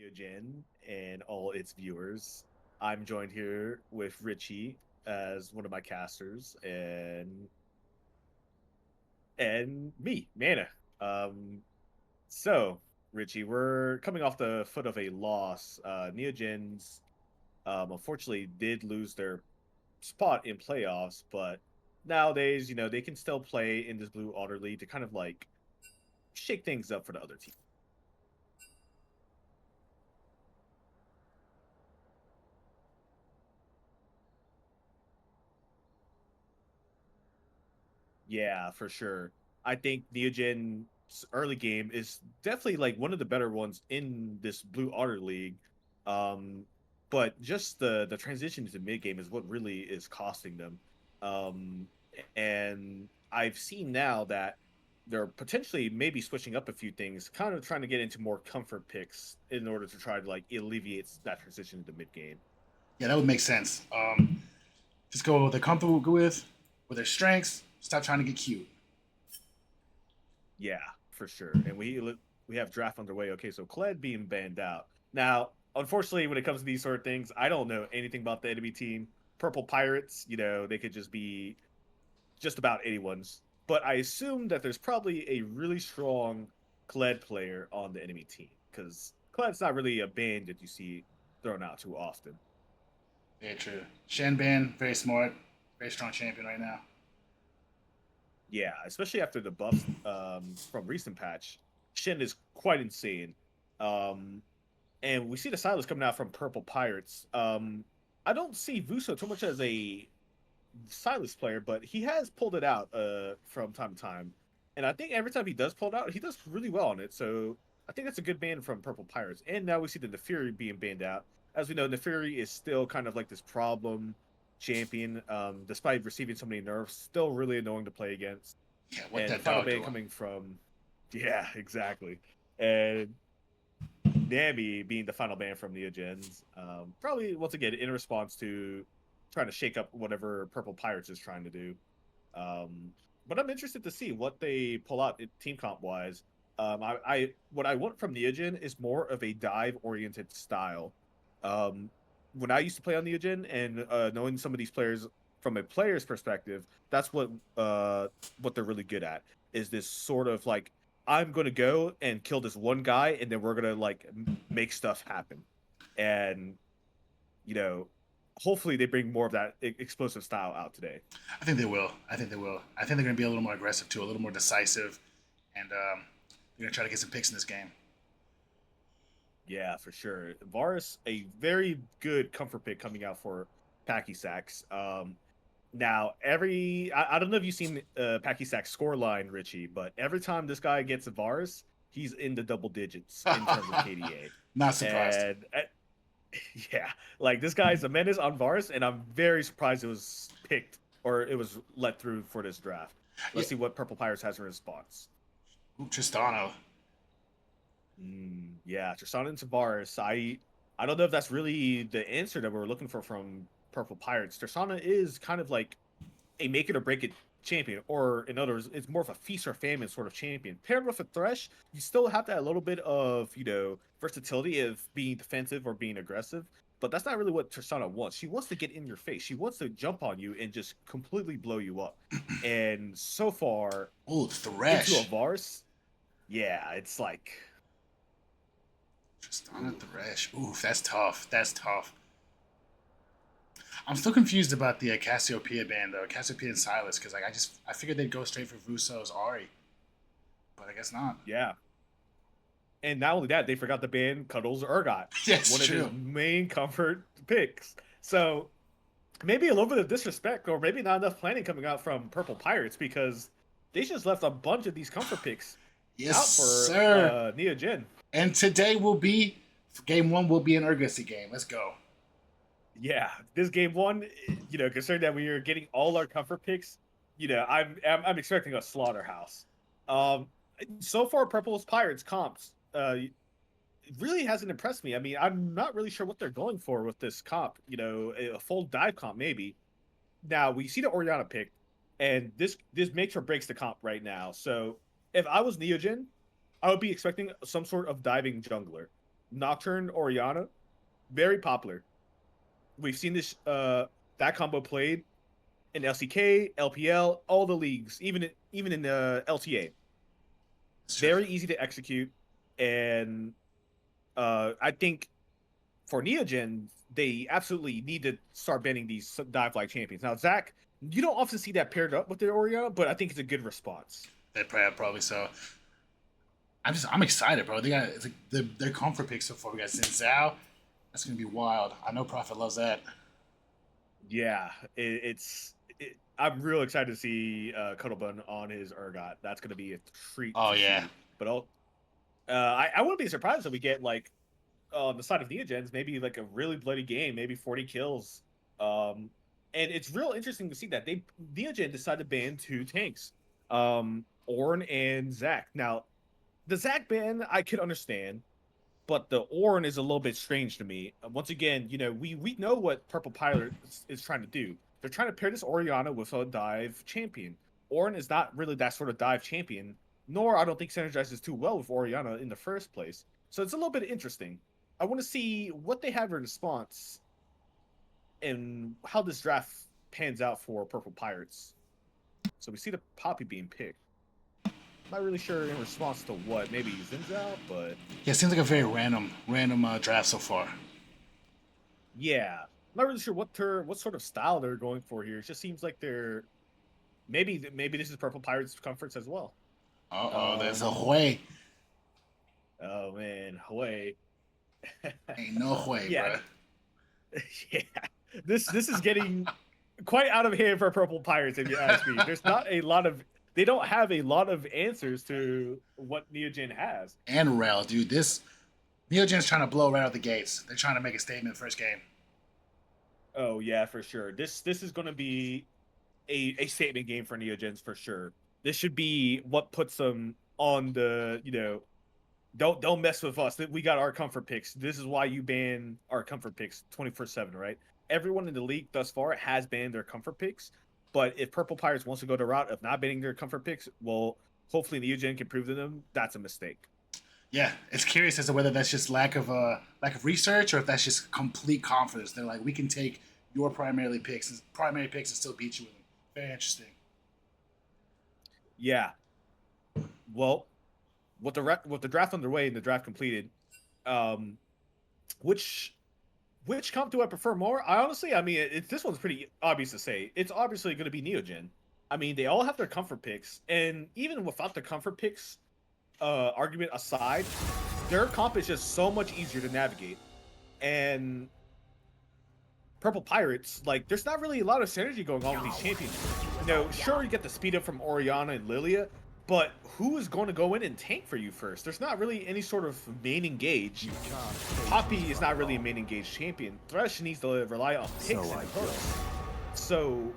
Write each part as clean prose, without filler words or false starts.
Neogen and all its viewers. I'm joined here with Richie as one of my casters and me, Mana. Um so Richie, we're coming off the foot of a loss. Neogens unfortunately did lose their spot in playoffs, but nowadays, they can still play in this blue otter league to kind of like shake things up for the other team. Yeah, for sure. I think Neogen's early game is definitely like one of the better ones in this Blue Otter League. Um, but just the transition to mid game is what really is costing them. Um, and I've seen now that they're potentially maybe switching up a few things, kind of trying to get into more comfort picks in order to try to like alleviate that transition into mid game. Yeah, that would make sense. Just go with what they're comfortable with their strengths. Stop trying to get cute. Yeah, for sure. And we have draft underway. Okay, so Kled being banned out. Now, unfortunately, when it comes to these sort of things, I don't know anything about the enemy team. Purple Pirates, they could just be just about anyone's. But I assume that there's probably a really strong Kled player on the enemy team because Kled's not really a band that you see thrown out too often. Very true. Shenban, very smart, very strong champion right now. Yeah, especially after the buffs from recent patch, Shen is quite insane. Um, and we see the Silas coming out from Purple Pirates. I don't see Vuso too much as a Silas player, but he has pulled it out from time to time. And I think every time he does pull it out, he does really well on it. So I think that's a good ban from Purple Pirates. And now we see the Neferi being banned out. As we know, Neferi is still kind of like this problem champion, despite receiving so many nerfs, still really annoying to play against. Yeah, what And the that final dog ban doing? coming from, yeah, exactly. And Nami being the final ban from Neogens, probably once again in response to trying to shake up whatever Purple Pirates is trying to do. Um, but I'm interested to see what they pull out team comp wise. I what I want from Neogen is more of a dive oriented style. Um, when I used to play on Neogen and knowing some of these players from a player's perspective, that's what they're really good at is this sort of like I'm going to go and kill this one guy and then we're going to like make stuff happen. And you know, hopefully they bring more of that explosive style out today. I think they will. I think they will. I think they're going to be a little more aggressive too, a little more decisive, and they're going to try to get some picks in this game. Yeah, for sure. Varus, a very good comfort pick coming out for Packy Sacks. Now I don't know if you've seen Packy Sacks score line, Richie, but every time this guy gets a Varus, he's in the double digits in terms of Not KDA. surprised. And yeah, like this guy's a menace on Varus, and I'm very surprised it was picked or it was let through for this draft. Yeah. Let's see what Purple Pirates has in response. Ooh, Tristano. Yeah, Tristana and Tavares. I don't know if that's really the answer that we're looking for from Purple Pirates. Tristana is kind of like a make it or break it champion, or in other words, it's more of a feast or famine sort of champion. Paired with a Thresh, you still have that little bit of versatility of being defensive or being aggressive. But that's not really what Tristana wants. She wants to get in your face. She wants to jump on you and just completely blow you up. And so far, Ooh, into a Thresh. Vars, yeah, it's like, Tristana ooh. Thresh. Ooh, that's tough. That's tough. I'm still confused about the Cassiopeia band though, Cassiopeia and Silas, because like I figured they'd go straight for Vuso's Ari, but I guess not. Yeah, and not only that, they forgot to ban Cuddles Urgot, Yes, one of his true. main comfort picks. So maybe a little bit of disrespect, or maybe not enough planning coming out from Purple Pirates because they just left a bunch of these comfort picks Yes, out for sir. Neogen. And today will be game one. Will be an Urgusy game. Let's go. Yeah, this game one, considering that we are getting all our comfort picks, I'm expecting a slaughterhouse. Um, so far, Purple's Pirates comps, it really hasn't impressed me. I mean, I'm not really sure what they're going for with this comp. A full dive comp maybe. Now we see the Oriana pick, and this makes or breaks the comp right now. So if I was Neogen, I would be expecting some sort of diving jungler. Nocturne Oriana, very popular. We've seen this that combo played in LCK, LPL, all the leagues, even in the LTA. It's true. Very easy to execute, and I think for Neogen, they absolutely need to start banning these dive like champions. Now, Zach, you don't often see that paired up with the Oriana, but I think it's a good response. They probably so. I'm excited, bro. They got it's like their comfort picks so far. We got Xin Zhao. That's gonna be wild. I know Prophet loves that. Yeah, I'm real excited to see Cuddlebun on his Urgot. That's going to be a treat Oh to yeah, see. But I wouldn't be surprised if we get like on the side of Neogens, maybe like a really bloody game, maybe 40 kills. Um, and it's real interesting to see that Neogen decided to ban two tanks, Orn and Zac. Now, the Zac ban I could understand, but the Orn is a little bit strange to me. Once again, we know what Purple Pilot is trying to do. They're trying to pair this Oriana with a dive champion. Orn is not really that sort of dive champion, nor I don't think synergizes too well with Oriana in the first place. So it's a little bit interesting. I want to see what they have in response and how this draft pans out for Purple Pirates. So we see the Poppy being picked. Not really sure in response to what. Maybe Zin's out, but yeah. It seems like a very random draft so far. yeah, I'm not really sure what sort of style they're going for here. It just seems like they're maybe this is Purple Pirates Comforts as well. There's a Um, way. oh man, Hue. Ain't no way, Yeah, bro. yeah. This is getting quite out of hand for Purple Pirates, if you ask me. There's not a lot of they don't have a lot of answers to what Neogen has. And Rel, dude. This Neogen's trying to blow right out the gates. They're trying to make a statement first game. Oh yeah, for sure. This is going to be a statement game for Neogens for sure. This should be what puts them on the don't mess with us. We got our comfort picks. This is why you ban our comfort picks 24/7, right? Everyone in the league thus far has banned their comfort picks, but if Purple Pirates wants to go the route of not banning their comfort picks, well, hopefully Neogen can prove to them that's a mistake. Yeah, it's curious as to whether that's just lack of research or if that's just complete confidence. They're like, we can take your primary picks and still beat you with them. Very interesting. Yeah. Well, with the draft underway and the draft completed, um, which comp do I prefer more? I mean, this one's pretty obvious to say. It's obviously going to be Neogen. I mean, they all have their comfort picks, and even without the comfort picks, argument aside, their comp is just so much easier to navigate. And Purple Pirates, like, there's not really a lot of synergy going on with these champions. Sure, you get the speed up from Oriana and Lilia, but who is going to go in and tank for you first? There's not really any sort of main engage. Poppy is not really a main engage champion. Thresh needs to rely on picks and hooks. So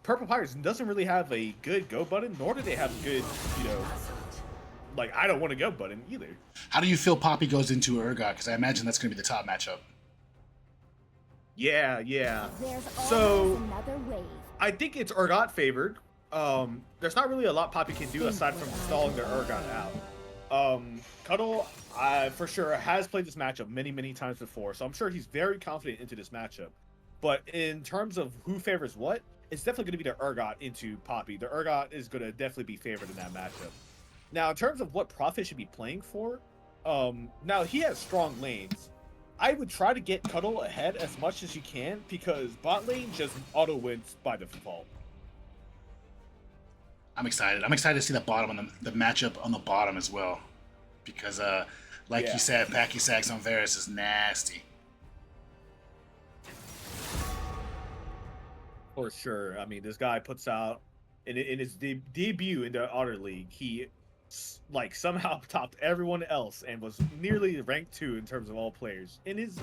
Purple Pirates doesn't really have a good go button, nor do they have a good, like, I don't want to go button either. How do you feel Poppy goes into Urgot? Because I imagine that's going to be the top matchup. Yeah. So I think it's Urgot favored. There's not really a lot Poppy can do aside from stalling their Urgot out. Cuddle, for sure, has played this matchup many times before, so I'm sure he's very confident into this matchup. But in terms of who favors what, it's definitely going to be the Urgot into Poppy. The Urgot is going to definitely be favored in that matchup. Now, in terms of what Prophet should be playing for, now he has strong lanes. I would try to get Cuddle ahead as much as you can because bot lane just auto wins by default. I'm excited. I'm excited to see the bottom on the matchup on the bottom as well, because you said, Packy Sacks on Varus is nasty. For sure. I mean, this guy puts out in his debut in the Otter League, he somehow topped everyone else and was nearly ranked 2 in terms of all players in his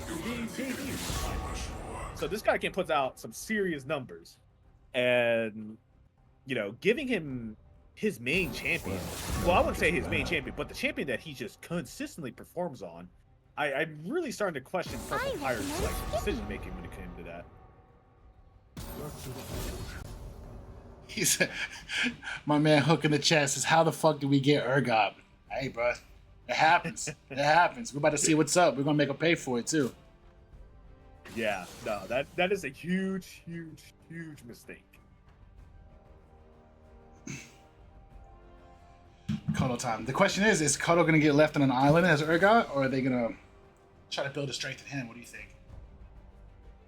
debut. So this guy can put out some serious numbers, and giving him his main champion. Well, I wouldn't say his main champion, but the champion that he just consistently performs on. I'm really starting to question Purple Pirates' decision making when it came to that. He said, my man Hook in the chat says, how the fuck do we get Urgot? Hey, bro. It happens. It happens. We're about to see what's up. We're gonna make a pay for it too. Yeah, no, that is a huge, huge, huge mistake. Kodo time. The question is Kodo gonna get left on an island as Urgot, or are they gonna try to build a strength in him? What do you think?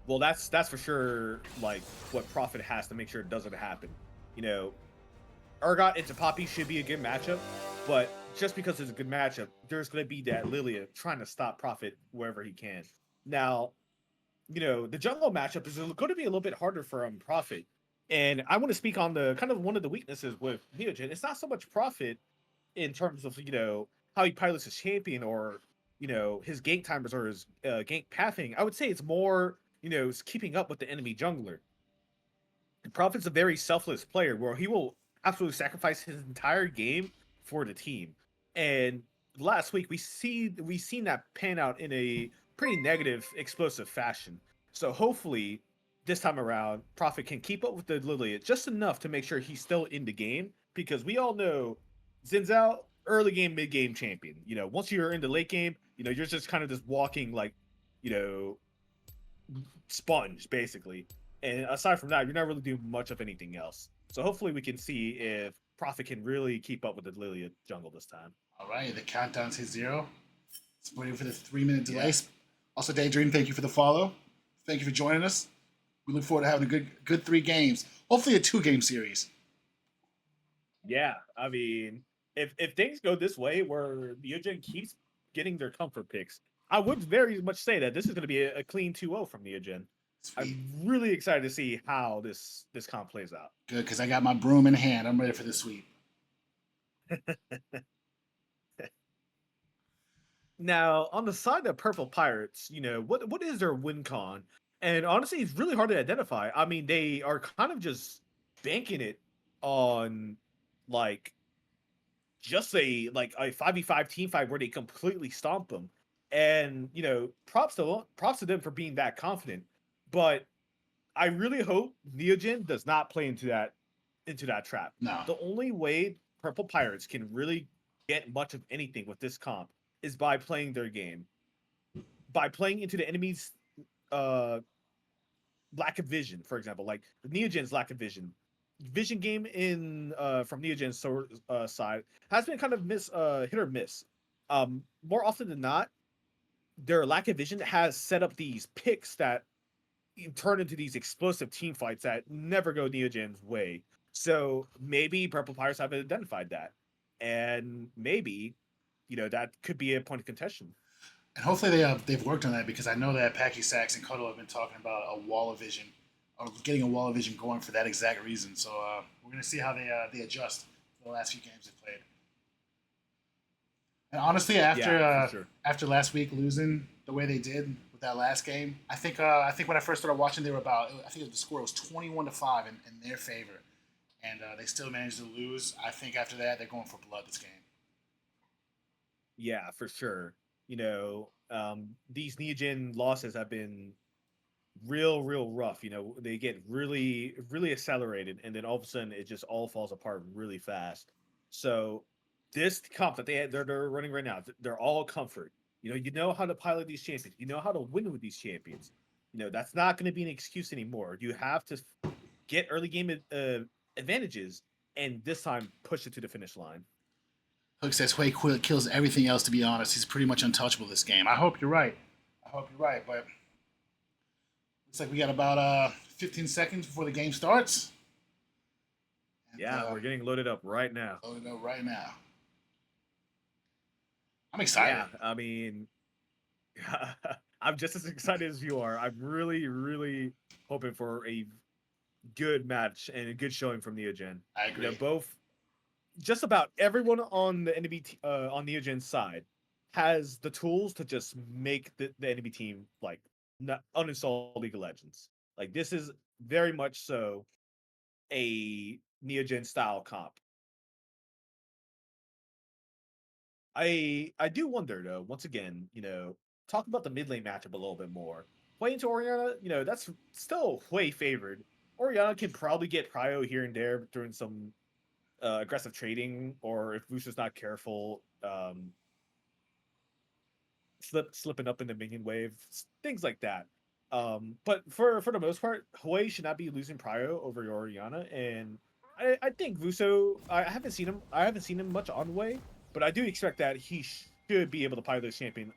Well, that's for sure. Like what Prophet has to make sure it doesn't happen. You know, Urgot into Poppy should be a good matchup, but just because it's a good matchup, there's going to be that Lilia trying to stop Prophet wherever he can. Now, the jungle matchup is going to be a little bit harder for Prophet. And I want to speak on the kind of one of the weaknesses with Neogen. It's not so much Prophet in terms of, how he pilots his champion or, his gank timers or his gank pathing. I would say it's more, it's keeping up with the enemy jungler. Prophet's a very selfless player where he will absolutely sacrifice his entire game for the team. And last week we seen that pan out in a pretty negative, explosive fashion. So hopefully this time around, Prophet can keep up with the Lilia just enough to make sure he's still in the game because we all know Zinzao early game, mid game champion. Once you're in the late game, you're just kind of just walking like, you know, sponge basically. And aside from that, you're not really doing much of anything else. So hopefully we can see if Prophet can really keep up with the Lilia jungle this time. All right, the countdown's hit 0. It's waiting for the 3-minute delay. Yeah. Also, Daydream, thank you for the follow. Thank you for joining us. We look forward to having a good 3 games. Hopefully, a 2-game series. Yeah, I mean, if things go this way where Neogen keeps getting their comfort picks, I would very much say that this is going to be a clean 2-0 from Neogen. Sweet. I'm really excited to see how this comp plays out. Good, because I got my broom in hand. I'm ready for the sweep. Now, on the side of Purple Pirates, what is their win con? And honestly, it's really hard to identify. I mean, they are kind of just banking it on like just a 5v5 team fight where they completely stomp them. And props to them for being that confident. But I really hope Neogen does not play into that trap. No. The only way Purple Pirates can really get much of anything with this comp is by playing their game, by playing into the enemy's uh, lack of vision. For example, like Neogen's lack of vision. Vision game in from Neogen's side has been kind of hit or miss. More often than not, their lack of vision has set up these picks that turn into these explosive team fights that never go Neogen's way. So maybe Purple Pirates have identified that, and maybe that could be a point of contention. And hopefully they've worked on that because I know that Packy Sacks and Kodo have been talking about a wall of vision or getting a wall of vision going for that exact reason. So we're gonna see how they adjust for the last few games they played. And honestly, after last week losing the way they did with that last game, I think when I first started watching, they were about I think the score was 21-5 in their favor, and they still managed to lose. I think after that they're going for blood this game. Yeah, for sure. These Neogen losses have been real rough. They get really, really accelerated, and then all of a sudden it just all falls apart really fast. So this comp that they're running right now, they're all comfort. You know how to pilot these champions. You know how to win with these champions. That's not going to be an excuse anymore. You have to get early game advantages, and this time push it to the finish line. Hook says Hui kills everything else. To be honest, he's pretty much untouchable this game. I hope you're right. But looks like we got about 15 seconds before the game starts. And, yeah, we're getting loaded up right now. Loaded up right now. I'm excited. Yeah, I mean, I'm just as excited as you are. I'm really hoping for a good match and a good showing from Neogen. I agree. Both, just about everyone on the enemy on Neogen's side has the tools to just make the enemy team like not uninstall League of Legends. Like this is very much so a Neogen style comp. I do wonder though, once again, talk about the mid lane matchup a little bit more. Play into Oriana, that's still way favored. Oriana can probably get prio here and there during some aggressive trading, or if Vuce's not careful, slipping up in the minion wave, things like that. But for the most part, Hawaii should not be losing prio over Oriana, and I think Vuso. I haven't seen him. I haven't seen him much on way, but I do expect that he should be able to pilot this champion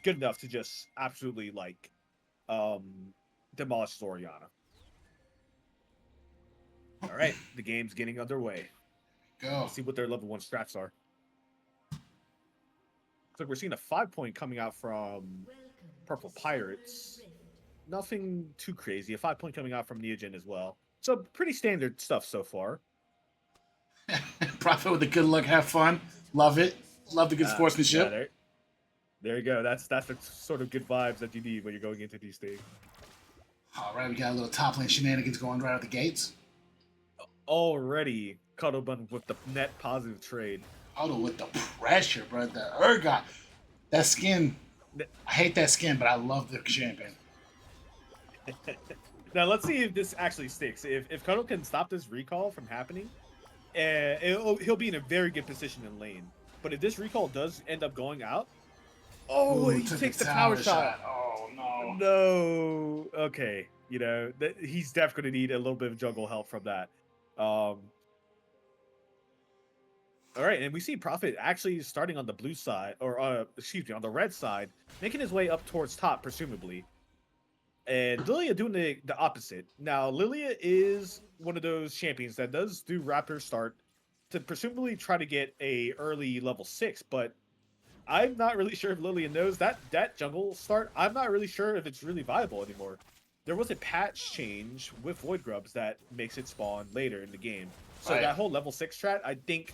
good enough to just absolutely like um demolish Oriana. All right, the game's getting underway. Go. Let's see what their level 1 strats are. Looks like we're seeing a 5-point coming out from Purple Pirates. Nothing too crazy. A 5-point coming out from Neogen as well. So pretty standard stuff so far. Profit with the good luck, have fun. Love it. Love the good sportsmanship. Yeah, there you go. That's the sort of good vibes that you need when you're going into these things. All right, we got a little top lane shenanigans going right out the gates. Already Cuddlebun with the net positive trade. Auto with the pressure, bro. The Urgot. That skin. I hate that skin, but I love the champion. Now let's see if this actually sticks. If Cuddle can stop this recall from happening, he'll be in a very good position in lane. But if this recall does end up going out, he takes the power shot. Oh no. No. Okay. You know, he's definitely going to need a little bit of jungle help from that. All right, and we see Prophet actually starting on the blue side, or excuse me, on the red side, making his way up towards top, presumably. And Lilia doing the opposite. Now, Lilia is one of those champions that does do Raptor start to presumably try to get a early level 6, but I'm not really sure if Lilia knows that jungle start. I'm not really sure if it's really viable anymore. There was a patch change with Void Grubs that makes it spawn later in the game. So that whole level 6 strat, I think,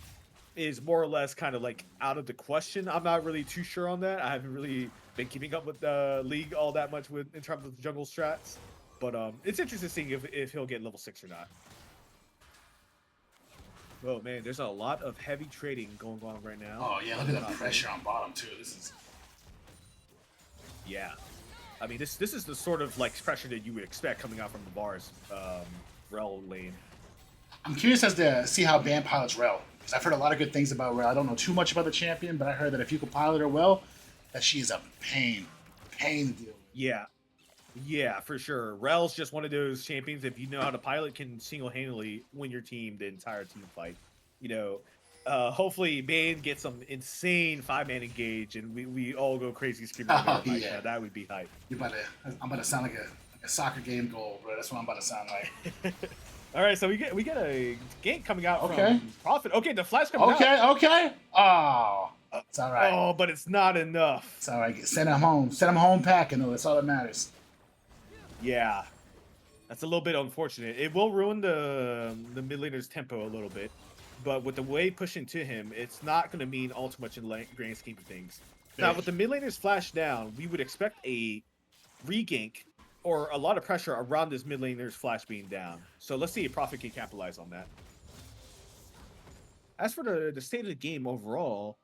is more or less kind of like out of the question. I'm not really too sure on that. I haven't really been keeping up with the league all that much in terms of the jungle strats. But it's interesting seeing if he'll get level 6 or not. Oh man, there's a lot of heavy trading going on right now. Oh yeah, look at the pressure on bottom too. This is. Yeah, I mean this is the sort of like pressure that you would expect coming out from the bars, Rel lane. I'm curious as to see how Ban pilots Rel, because I've heard a lot of good things about Rel. I don't know too much about the champion, but I heard that if you can pilot her well, that she is a pain to deal with. Yeah, for sure. Rel's just one of those champions, if you know how to pilot, can single-handedly win your team the entire team fight. You know, hopefully Bane gets some insane 5-man engage, and we all go crazy screaming. Yeah, that would be hype. I'm about to sound like a soccer game goal, bro. That's what I'm about to sound like. All right, so we get a gank coming out from Prophet. Okay, the flash coming out. Okay. Oh, it's all right. Oh, but it's not enough. It's all right. Send him home. Send him home packing, though. That's all that matters. Yeah, that's a little bit unfortunate. It will ruin the mid laner's tempo a little bit, but with the wave pushing to him, it's not going to mean all too much in the grand scheme of things. Now, with the mid laner's flash down, we would expect a regank or a lot of pressure around this mid laner's flash being down. So let's see if Prophet can capitalize on that. As for the state of the game overall,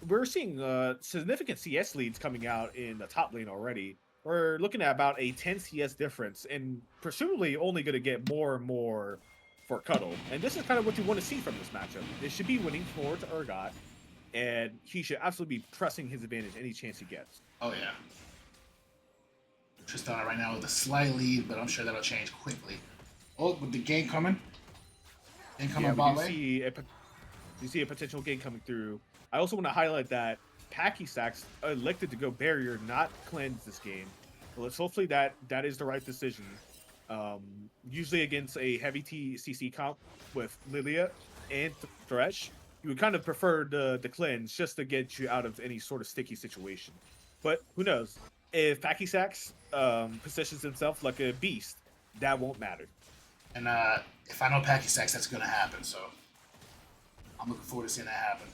we're seeing significant CS leads coming out in the top lane already. We're looking at about a 10 CS difference, and presumably only going to get more and more for Cuddle. And this is kind of what you want to see from this matchup. It should be winning towards Urgot, and he should absolutely be pressing his advantage any chance he gets. Oh, yeah. Tristana right now with a slight lead, but I'm sure that'll change quickly. Oh, with the game coming. Game coming bot lane. You see a potential game coming through. I also want to highlight that Packy Sacks elected to go barrier, not cleanse this game. But let's hopefully that is the right decision. Usually against a heavy CC comp with Lilia and Thresh, you would kind of prefer the cleanse just to get you out of any sort of sticky situation. But who knows? If Packy Sacks positions himself like a beast, that won't matter. And if I know Packy Sacks, that's going to happen. So I'm looking forward to seeing that happen.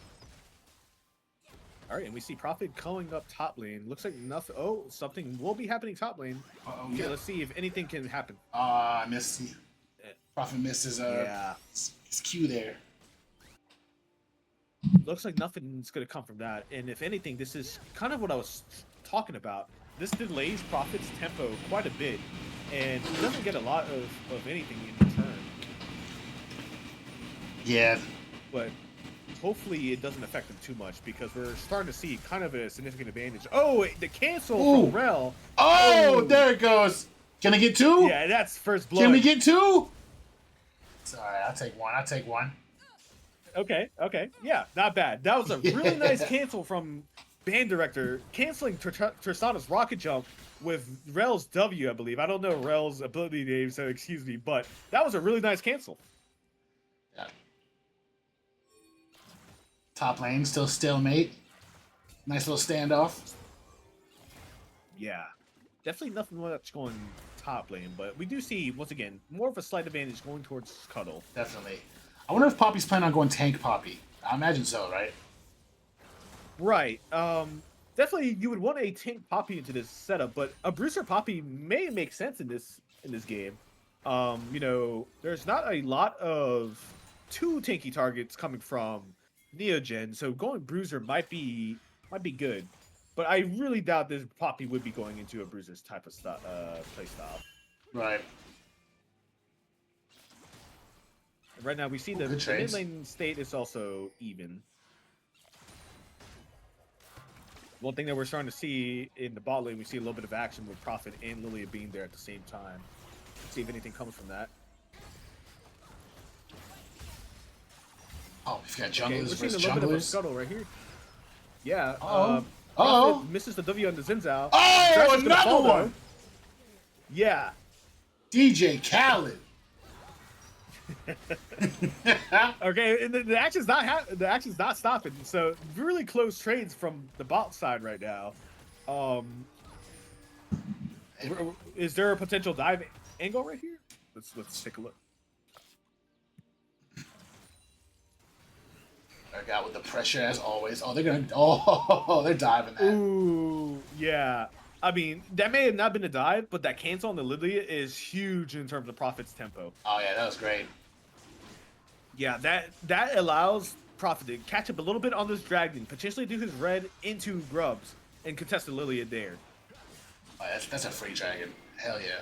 All right, and we see Prophet calling up top lane. Looks like nothing. Oh, something will be happening top lane. Okay, let's see if anything can happen. I missed. Prophet missed his Q there. Looks like nothing's going to come from that. And if anything, this is kind of what I was talking about. This delays Prophet's tempo quite a bit, and he doesn't get a lot of anything in return. Yeah. But hopefully it doesn't affect them too much because we're starting to see kind of a significant advantage. Oh, the cancel Ooh. from Rel. Oh, there it goes. Can I get 2? Yeah, that's first blood. Can we get 2? It's all right. I'll take 1. I'll take 1. Okay. Yeah, not bad. That was a really nice cancel from Band Director, canceling Tristana's rocket jump with Rel's W, I believe. I don't know Rel's ability name, so excuse me, but that was a really nice cancel. Yeah. Top lane, still stalemate. Nice little standoff. Yeah. Definitely nothing much going top lane, but we do see, once again, more of a slight advantage going towards Cuddle. Definitely. I wonder if Poppy's planning on going tank Poppy. I imagine so, right? Right. Definitely you would want a tank Poppy into this setup, but a Bruiser Poppy may make sense in this game. You know, there's not a lot of 2 tanky targets coming from Neogen, so going Bruiser might be good. But I really doubt this Poppy would be going into a Bruiser's type of play style. Right. Right now we see the mid lane state is also even. One thing that we're starting to see in the bot lane, we see a little bit of action with Prophet and Lilia being there at the same time. Let's see if anything comes from that. Oh, we've got junglers we're seeing versus a little bit of a junglers. scuttle right here. Yeah. Oh. Misses the W on the Zinzao. Oh, another one. Yeah. DJ Khaled. Okay, and the action's not stopping. So really close trades from the bot side right now. Is there a potential dive angle right here? Let's take a look. I got with the pressure as always. Oh, they're gonna. Oh, they're diving that. Ooh, yeah. I mean, that may have not been a dive, but that cancel on the Lilia is huge in terms of Prophet's tempo. Oh yeah, that was great. Yeah, that allows Prophet to catch up a little bit on this dragon, potentially do his red into Grubs, and contest the Lilia there. Oh, that's a free dragon. Hell yeah.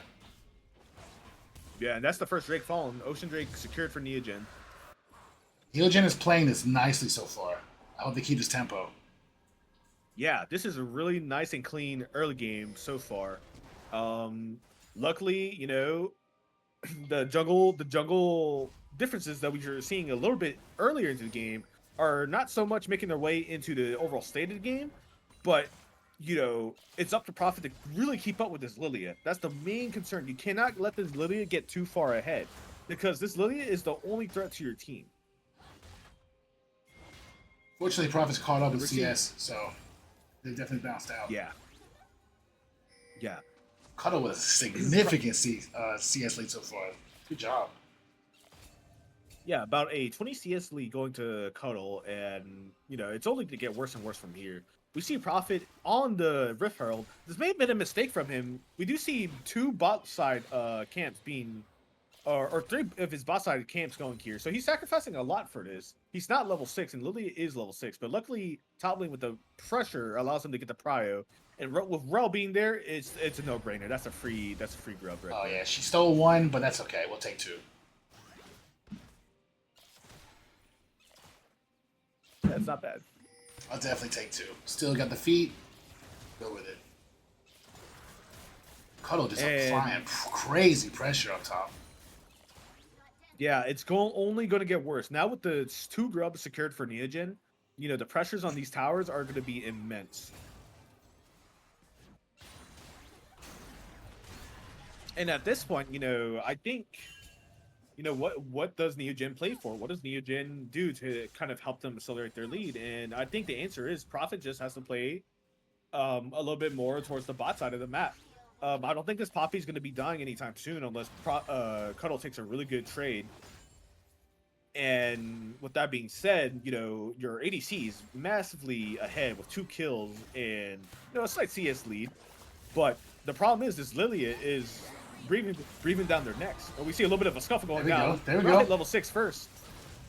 Yeah, and that's the first Drake fallen. Ocean Drake secured for Neogen. Neogen is playing this nicely so far. I hope they keep his tempo. Yeah, this is a really nice and clean early game so far. Luckily, you know, the jungle differences that we were seeing a little bit earlier into the game are not so much making their way into the overall state of the game, but you know, it's up to Prophet to really keep up with this Lilia. That's the main concern. You cannot let this Lilia get too far ahead, because this Lilia is the only threat to your team. Fortunately, Prophet's caught up with CS, so they definitely bounced out. Yeah. Yeah. Cuddle with a significant CS lead so far. Good job. Yeah, about a 20 CS lead going to Cuddle, and you know, it's only to get worse and worse from here. We see Prophet on the Rift Herald. This may have been a mistake from him. We do see 2 bot side camps being, or 3 of his bot side camps going here. So he's sacrificing a lot for this. He's not level 6, and Lilia is level 6. But luckily, top lane with the pressure allows him to get the prio. And with Rel being there, it's a no-brainer. That's a free grub right there. Yeah, she stole 1, but that's okay. We'll take 2. That's not bad. I'll definitely take 2. Still got the feet. Go with it. Cuddle just applying crazy pressure up top. Yeah, it's only going to get worse. Now with the 2 grubs secured for Neogen, you know, the pressures on these towers are going to be immense. And at this point, you know, I think, you know, what does Neogen play for? What does Neogen do to kind of help them accelerate their lead? And I think the answer is Prophet just has to play a little bit more towards the bot side of the map. I don't think this Poppy is going to be dying anytime soon unless Cuddle takes a really good trade. And with that being said, you know, your ADC is massively ahead with 2 kills and, you know, a slight CS lead. But the problem is this Lilia is breathing down their necks. And we see a little bit of a scuffle going down. There we go. Hit level 6 first.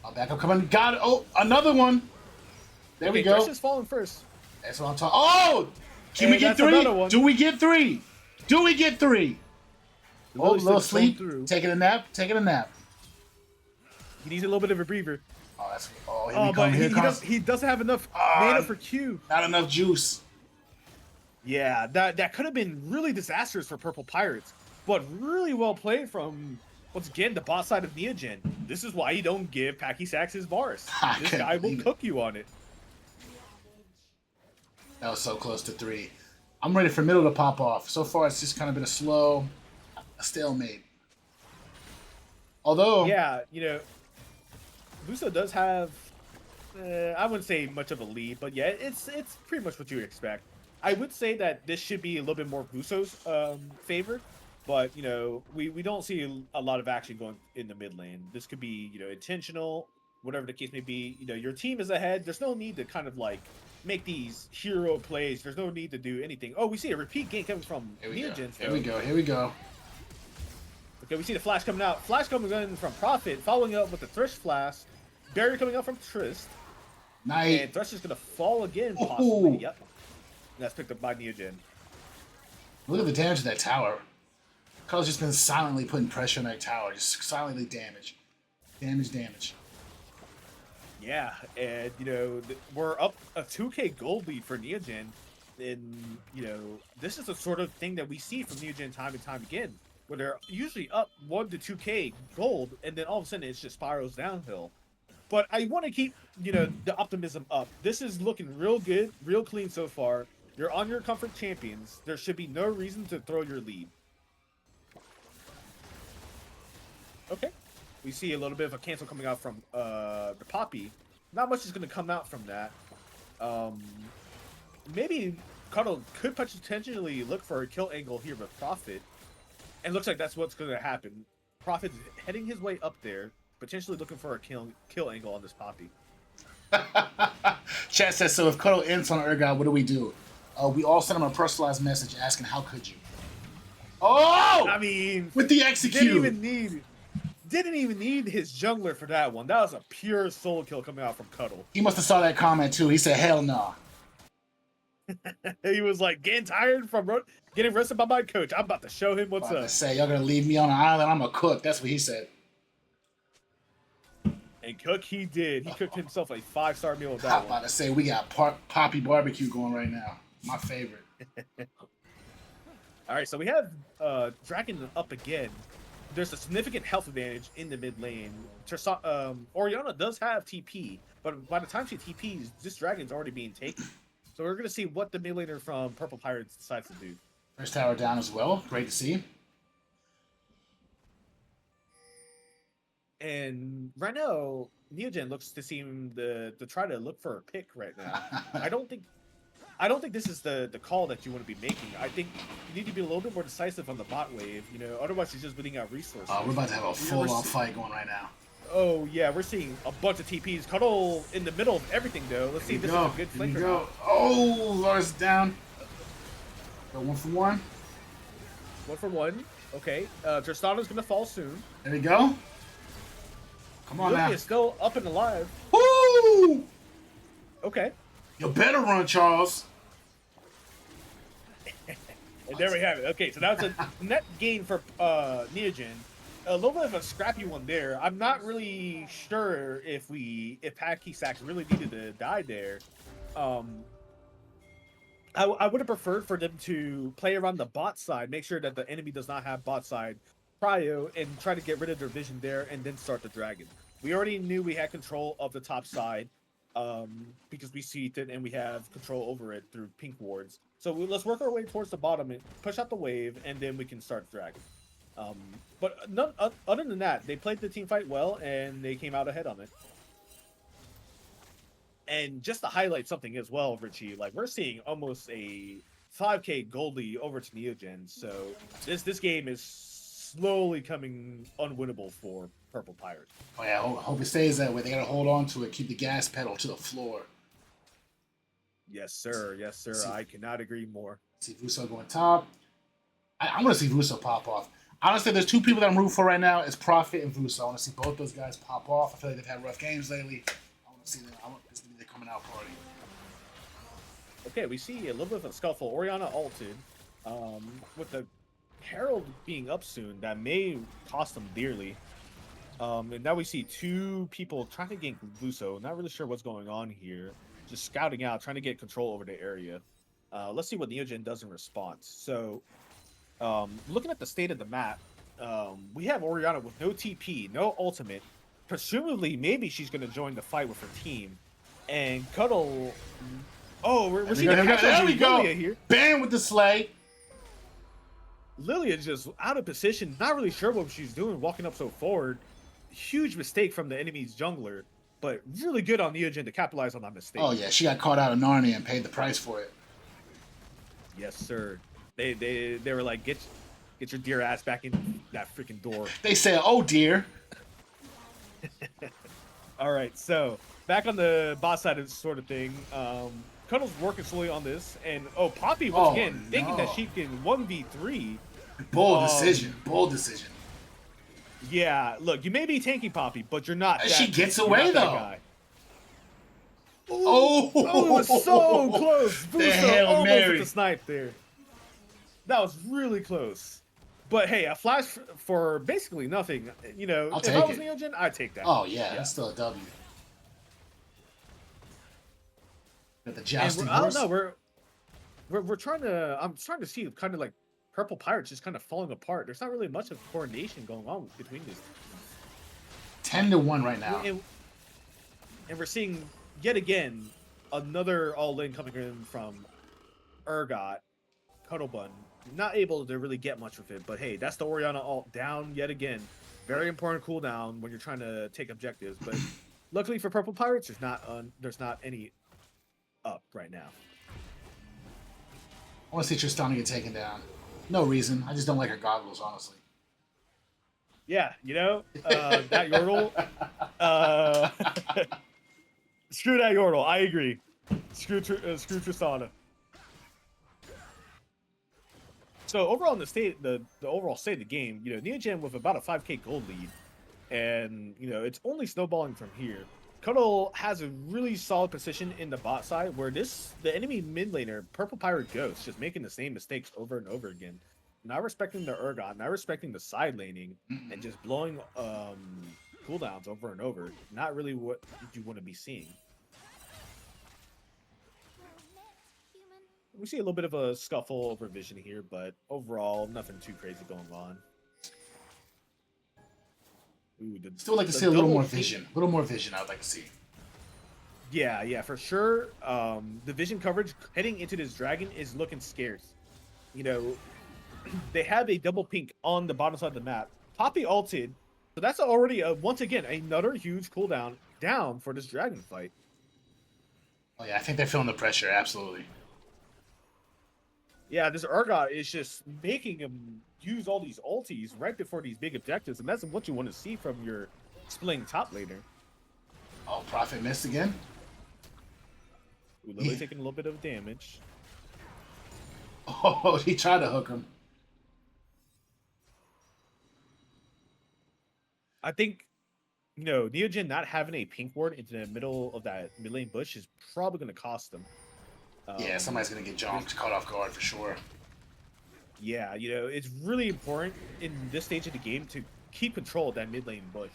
Oh, back up coming. Got it. Oh, another one. There we go. Thresh is falling first. That's what I'm talking. Oh! Can we get 3? Do we get 3? Do we get 3? Oh, a little sleep. Taking a nap. Taking a nap. He needs a little bit of a breather. Oh, that's here we Oh, come. but Here it comes. he doesn't have enough mana Ah, for Q. not enough juice. Yeah, that could have been really disastrous for Purple Pirates, but really well played from once again the bot side of Neogen. This is why you don't give Packy Sax his bars. I This couldn't guy will believe it. cook you on it. That was so close to 3. I'm ready for middle to pop off. So far, it's just kind of been a stalemate. Although, Yeah, Vuso does have I wouldn't say much of a lead, but yeah, it's pretty much what you would expect. I would say that this should be a little bit more Vuso's favor, but we don't see a lot of action going in the mid lane. This could be intentional, whatever the case may be. Your team is ahead. There's no need to kind of like make these hero plays. There's no need to do anything. Oh, we see a repeat game coming from Neogen. here we go. Here we go. Okay, we see the flash coming out. Flash coming in from Prophet, following up with the Thresh flash. Barrier coming out from Trist. Night. And Thresh is going to fall again, possibly. Yep. And that's picked up by Neogen. Look at the damage of that tower. Carl's just been silently putting pressure on that tower. Just silently damage. Damage. Yeah, and, we're up a 2k gold lead for Neogen. And, this is the sort of thing that we see from Neogen time and time again, where they're usually up 1 to 2k gold, and then all of a sudden it just spirals downhill. But I want to keep, the optimism up. This is looking real good, real clean so far. You're on your comfort champions. There should be no reason to throw your lead. Okay. We see a little bit of a cancel coming out from the Poppy. Not much is going to come out from that. Maybe Cuddle could potentially look for a kill angle here with Prophet. And looks like that's what's going to happen. Prophet's heading his way up there, potentially looking for a kill angle on this Poppy. Chat says, so if Cuddle ends on Urgot, what do we do? We all send him a personalized message asking, how could you? Oh! I mean, with the execute. Didn't even need his jungler for that one. That was a pure soul kill coming out from Cuddle. He must have saw that comment too. He said, hell no. He was like, getting tired from getting roasted by my coach. I'm about to show him what's up. Say, y'all gonna leave me on an island? I'm a cook. That's what he said. And cook he did. He cooked himself a 5-star meal with that I'm about to say, we got Poppy Barbecue going right now. My favorite. All right, so we have Dragon up again. There's a significant health advantage in the mid lane. Orianna does have TP, but by the time she TPs, this Dragon's already being taken. So we're going to see what the mid laner from Purple Pirates decides to do. First tower down as well. Great to see. And right now, Neogen looks to seem to try to look for a pick right now. I don't think this is the call that you want to be making. I think you need to be a little bit more decisive on the bot wave. Otherwise you're just bleeding out resources. We're about to have a full-on fight going right now. Oh yeah, we're seeing a bunch of TPs. Cuddle in the middle of everything though. Let's see if this is a good flank or not. Oh, Lars down. Go 1 for 1. 1 for 1. Okay. Tristana's gonna fall soon. There we go. Come on Luke now. is still up and alive. Woo! Okay. You better run, Charles. And there we have it. Okay, so that's a net gain for Neogen. A little bit of a scrappy one there. I'm not really sure if Packy Sax really needed to die there. I would have preferred for them to play around the bot side, make sure that the enemy does not have bot side prio, and try to get rid of their vision there, and then start the dragon. We already knew we had control of the top side, because we seethed it and we have control over it through pink wards. So let's work our way towards the bottom and push out the wave, and then we can start the dragon. But other than that, they played the team fight well, and they came out ahead on it. And just to highlight something as well, Richie, like we're seeing almost a 5k goldie over to Neogen. So this game is slowly coming unwinnable for Purple Pirates. Oh yeah, I hope it stays that way. They gotta hold on to it, keep the gas pedal to the floor. Yes, sir. Yes, sir. I cannot agree more. See Vuso going top. I want to see Vuso pop off. Honestly, there's 2 people that I'm rooting for right now. It's Prophet and Vuso. I want to see both those guys pop off. I feel like they've had rough games lately. I want to see them. I want this to be their coming out party. Okay, we see a little bit of a scuffle. Orianna ulted. With the Herald being up soon, that may cost them dearly. And now we see two people trying to gank Vuso. Not really sure what's going on here. Just scouting out, trying to get control over the area. Let's see what Neogen does in response. So, looking at the state of the map, we have Oriana with no TP, no ultimate. Presumably, maybe she's going to join the fight with her team. And Cuddle... Oh, we're seeing there we go. Lilia here. Bam with the slay. Lilia just out of position, not really sure what she's doing, walking up so forward. Huge mistake from the enemy's jungler, but really good on Neogen to capitalize on that mistake. Oh yeah, she got caught out of Narnia and paid the price for it. Yes, sir. They were like, get your dear ass back in that freaking door. They said, "Oh dear." All right, so back on the bot side of this sort of thing. Cuddle's working slowly on this, and Poppy once again thinking that she can 1v3. Bold decision. Bold decision. Yeah, look, you may be tanky Poppy, but you're not. She gets away though. Guy. Oh, it was so close. The Hail almost Mary. with the snipe there. That was really close. But hey, a flash for basically nothing. You know, if I was Neogen, I'd take that. Oh yeah, that's still a W. Got the jousting horse. I don't know. We're trying to. I'm trying to see kind of like Purple Pirates just kind of falling apart. There's not really much of coordination going on between these. 10-1 right now. And we're seeing yet again another all-in coming in from Urgot, Cuddlebun. Not able to really get much with it, but hey, that's the Oriana ult down yet again. Very important cooldown when you're trying to take objectives. But luckily for Purple Pirates, there's not any up right now. I want to see Tristana get taken down. No reason. I just don't like her goggles, honestly. Yeah, you know, that Yordle. Screw that Yordle. I agree. Screw Tristana. So overall in the overall state of the game, you know, Neogen with about a 5k gold lead, and you know it's only snowballing from here. Cuddle has a really solid position in the bot side where the enemy mid laner, Purple Pirate Ghost, just making the same mistakes over and over again. Not respecting the Urgot, not respecting the side laning, and just blowing cooldowns over and over. Not really what you want to be seeing. We see a little bit of a scuffle over vision here, but overall, nothing too crazy going on. Ooh, still like to see a little more vision. A little more vision I would like to see. Yeah, for sure. The vision coverage heading into this dragon is looking scarce. You know, they have a double pink on the bottom side of the map. Poppy ulted, so that's already, once again, another huge cooldown down for this dragon fight. Oh yeah, I think they're feeling the pressure, absolutely. Yeah, this Urgot is just making him use all these ultis right before these big objectives, and that's what you want to see from your splitting top laner. Oh, Prophet missed again? Ooh, Lily taking a little bit of damage. Oh, he tried to hook him. I think, you know, Neogen not having a pink ward into the middle of that mid lane bush is probably going to cost them. Yeah, somebody's going to get jumped, caught off guard for sure. Yeah, you know, it's really important in this stage of the game to keep control of that mid lane bush.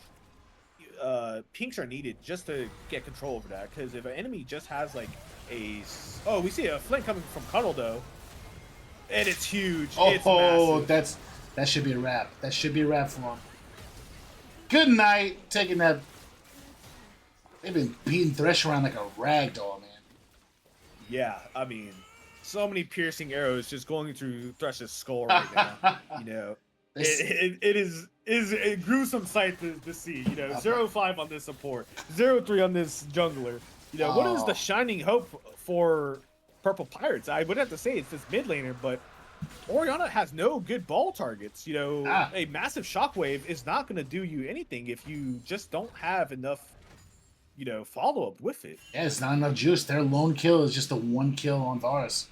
Pinks are needed just to get control over that, because if an enemy just has like a... Oh, we see a flank coming from Cuddle, though. And it's huge. It's massive. That should be a wrap. That should be a wrap for him. Good night. Taking that... They've been beating Thresh around like a rag doll, man. Yeah, I mean, so many piercing arrows just going through Thresh's skull right now. You know, it is a gruesome sight to see. You know, 0-5 on this support, 0-3 on this jungler. You know, what is the shining hope for Purple Pirates? I would have to say it's this mid laner, but Oriana has no good ball targets. You know, a massive shockwave is not going to do you anything if you just don't have enough, you know, follow up with it. Yeah, it's not enough juice. Their lone kill is just a 1 kill on Varus.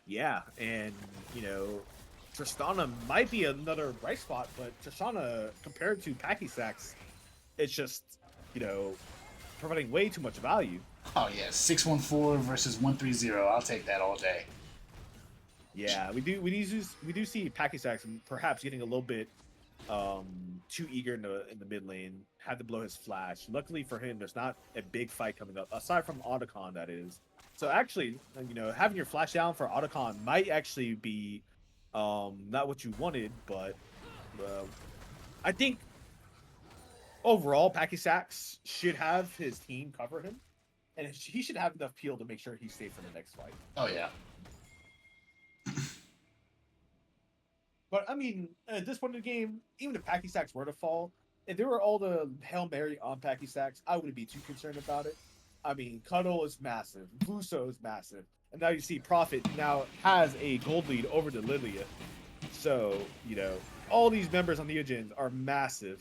Yeah, and you know, Tristana might be another bright spot, but Tristana compared to Packy Sacks, it's just, you know, providing way too much value. Oh yeah, 614 versus 130. I'll take that all day. Yeah, we do see Packy Sacks perhaps getting a little bit too eager in the mid lane, had to blow his flash. Luckily for him, there's not a big fight coming up, aside from Otacon, that is. So actually, having your flash down for Otacon might actually be not what you wanted, but uh, I think overall, Packy Sacks should have his team cover him, and he should have enough peel to make sure he's safe for the next fight. Oh yeah. But I mean, at this point in the game, even if Packy Sacks were to fall, if there were all the Hail Mary on Packy Sacks, I wouldn't be too concerned about it. I mean, Cuddle is massive, Vuso is massive, and now you see Prophet now has a gold lead over the Lilia. So, all these members on Neogen are massive.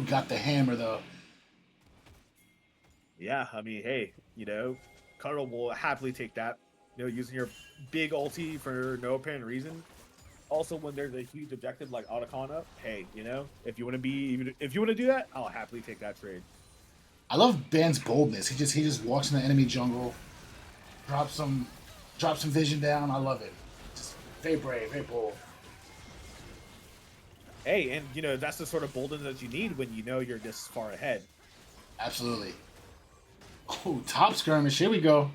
Got the hammer though. Yeah, I mean, hey, Cuddle will happily take that. Using your big ulti for no apparent reason. Also, when there's a huge objective like Otacana, hey, if you want to do that, I'll happily take that trade. I love Ban's boldness. He just walks in the enemy jungle, drops some vision down. I love it. Just very brave, very bold. Hey, and that's the sort of boldness that you need when you're this far ahead. Absolutely. Oh, top skirmish. Here we go.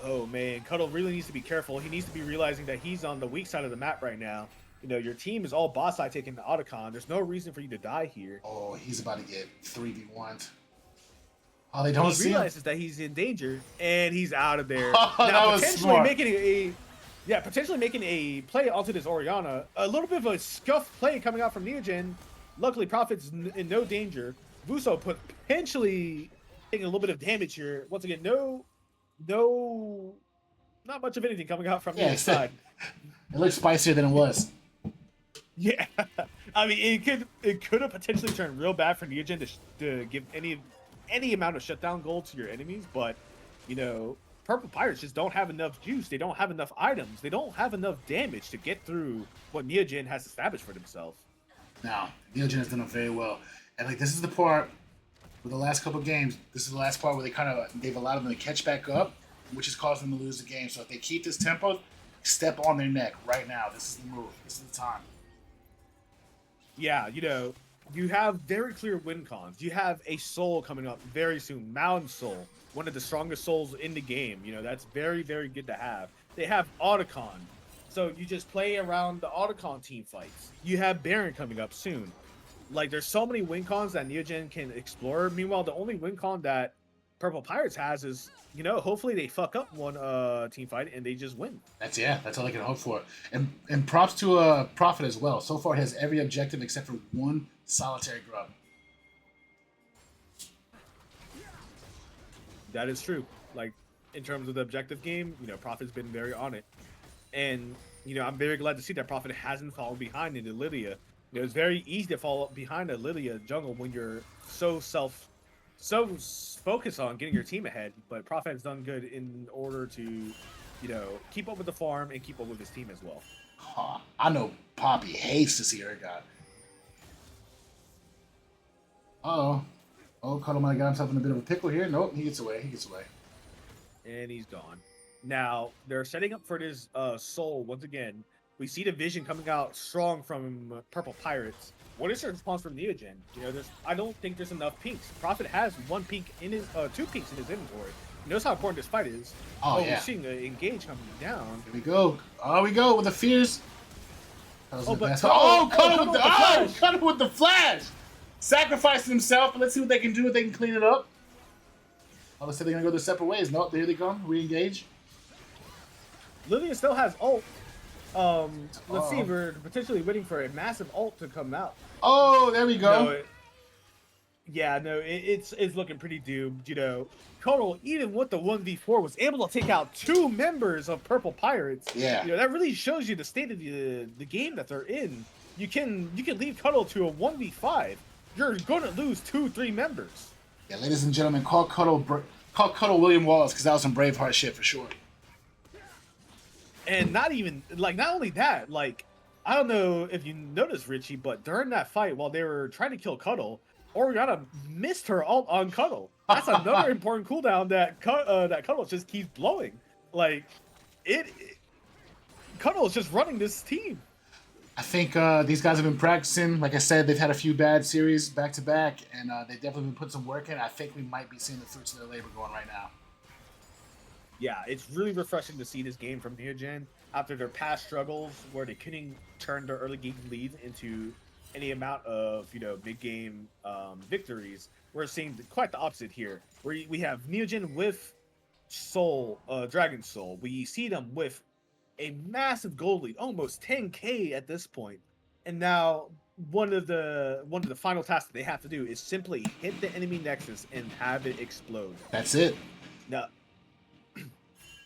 Oh man, Cuddle really needs to be careful. He needs to be realizing that he's on the weak side of the map right now. Your team is all boss side taking the Otacon. There's no reason for you to die here. Oh, he's about to get 3v1'd. Oh, they don't see him. He realizes that he's in danger, and he's out of there. Oh, now, that was potentially smart. potentially making a play onto this Orianna. A little bit of a scuffed play coming out from Neogen. Luckily, Prophet's in no danger. Vuso potentially taking a little bit of damage here. Once again, no, not much of anything coming out from the inside. It looks spicier than it was. Yeah, I mean, it could have potentially turned real bad for Neogen to give any amount of shutdown gold to your enemies, but Purple Pirates just don't have enough juice. They don't have enough items. They don't have enough damage to get through what Neogen has established for themselves. Now, Neogen has done it very well, and this is the part with the last couple of games. This is the last part where they've allowed them to catch back up, which has caused them to lose the game. So if they keep this tempo, step on their neck right now. This is the move. This is the time. Yeah, you have very clear win cons. You have a soul coming up very soon, Mountain Soul, one of the strongest souls in the game. That's very, very good to have. They have Otacon, so you just play around the Otacon team fights. You have Baron coming up soon. There's so many win cons that Neogen can explore. Meanwhile, the only win con that Purple Pirates has is, hopefully they fuck up one team fight and they just win. That's all I can hope for. And props to Prophet as well. So far, he has every objective except for one solitary grub. That is true. In terms of the objective game, Prophet's been very on it. And, I'm very glad to see that Prophet hasn't fallen behind in the Lilia. It's very easy to fall behind a Lilia jungle when you're so focused on getting your team ahead, but Prophet has done good in order to, keep up with the farm and keep up with his team as well. I know Poppy hates to see her guy. Uh-oh. Oh, Cuddle might have got himself in a bit of a pickle here. Nope, he gets away. And he's gone. Now, they're setting up for this soul once again. We see the vision coming out strong from Purple Pirates. What is your response from Neogen? I don't think there's enough pinks. Prophet has one pink in his, 2 pinks in his inventory. He knows how important this fight is. Oh yeah. We're seeing an engage coming down. Here we go. Oh, we go with the fears. Cuddle with the flash. Sacrificing himself, but let's see what they can do if they can clean it up. Oh, let's say they're gonna go their separate ways. Nope, here they come. Re-engage. Lilia still has ult. Let's see. We're potentially waiting for a massive ult to come out. Oh, there we go. It's looking pretty doomed. Cuddle, even with the 1v4, was able to take out 2 members of Purple Pirates. Yeah. That really shows you the state of the game that they're in. You can leave Cuddle to a 1v5. You're going to lose 2-3 members. Yeah, ladies and gentlemen, call Cuddle William Wallace, because that was some Braveheart shit for sure. And not only that, I don't know if you noticed, Richie, but during that fight, while they were trying to kill Cuddle, Orianna missed her ult on Cuddle. That's another important cooldown that Cuddle just keeps blowing. Cuddle is just running this team. I think these guys have been practicing. Like I said, they've had a few bad series back to back, and they've definitely been putting some work in. I think we might be seeing the fruits of their labor going right now. Yeah, it's really refreshing to see this game from Neogen after their past struggles where they couldn't turn their early game lead into any amount of, mid game victories. We're seeing quite the opposite here, where we have Neogen with Dragon Soul. We see them with a massive gold lead, almost 10K at this point. And now one of the final tasks that they have to do is simply hit the enemy nexus and have it explode. That's it. Now,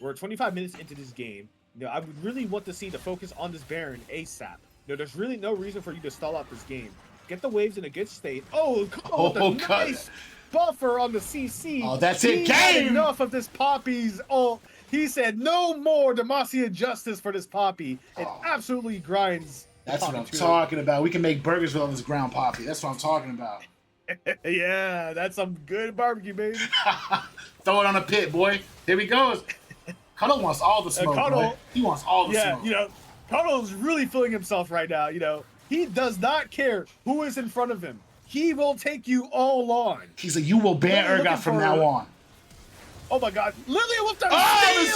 we're 25 minutes into this game. I would really want to see the focus on this Baron ASAP. There's really no reason for you to stall out this game. Get the waves in a good state. Oh, come on, nice buffer on the CC. Oh, that's it. Game! Enough of this Poppy's. Oh, he said no more Demacia justice for this Poppy. It absolutely grinds. That's what I'm talking about. We can make burgers with all this ground Poppy. That's what I'm talking about. Yeah, that's some good barbecue, baby. Throw it on a pit, boy. Here he goes. Cuddle wants all the smoke, boy. He wants all the smoke. Yeah, Cuddle's really feeling himself right now. He does not care who is in front of him. He will take you all on. He's like, you will ban Urgot from now on. Oh my God, Lilia with the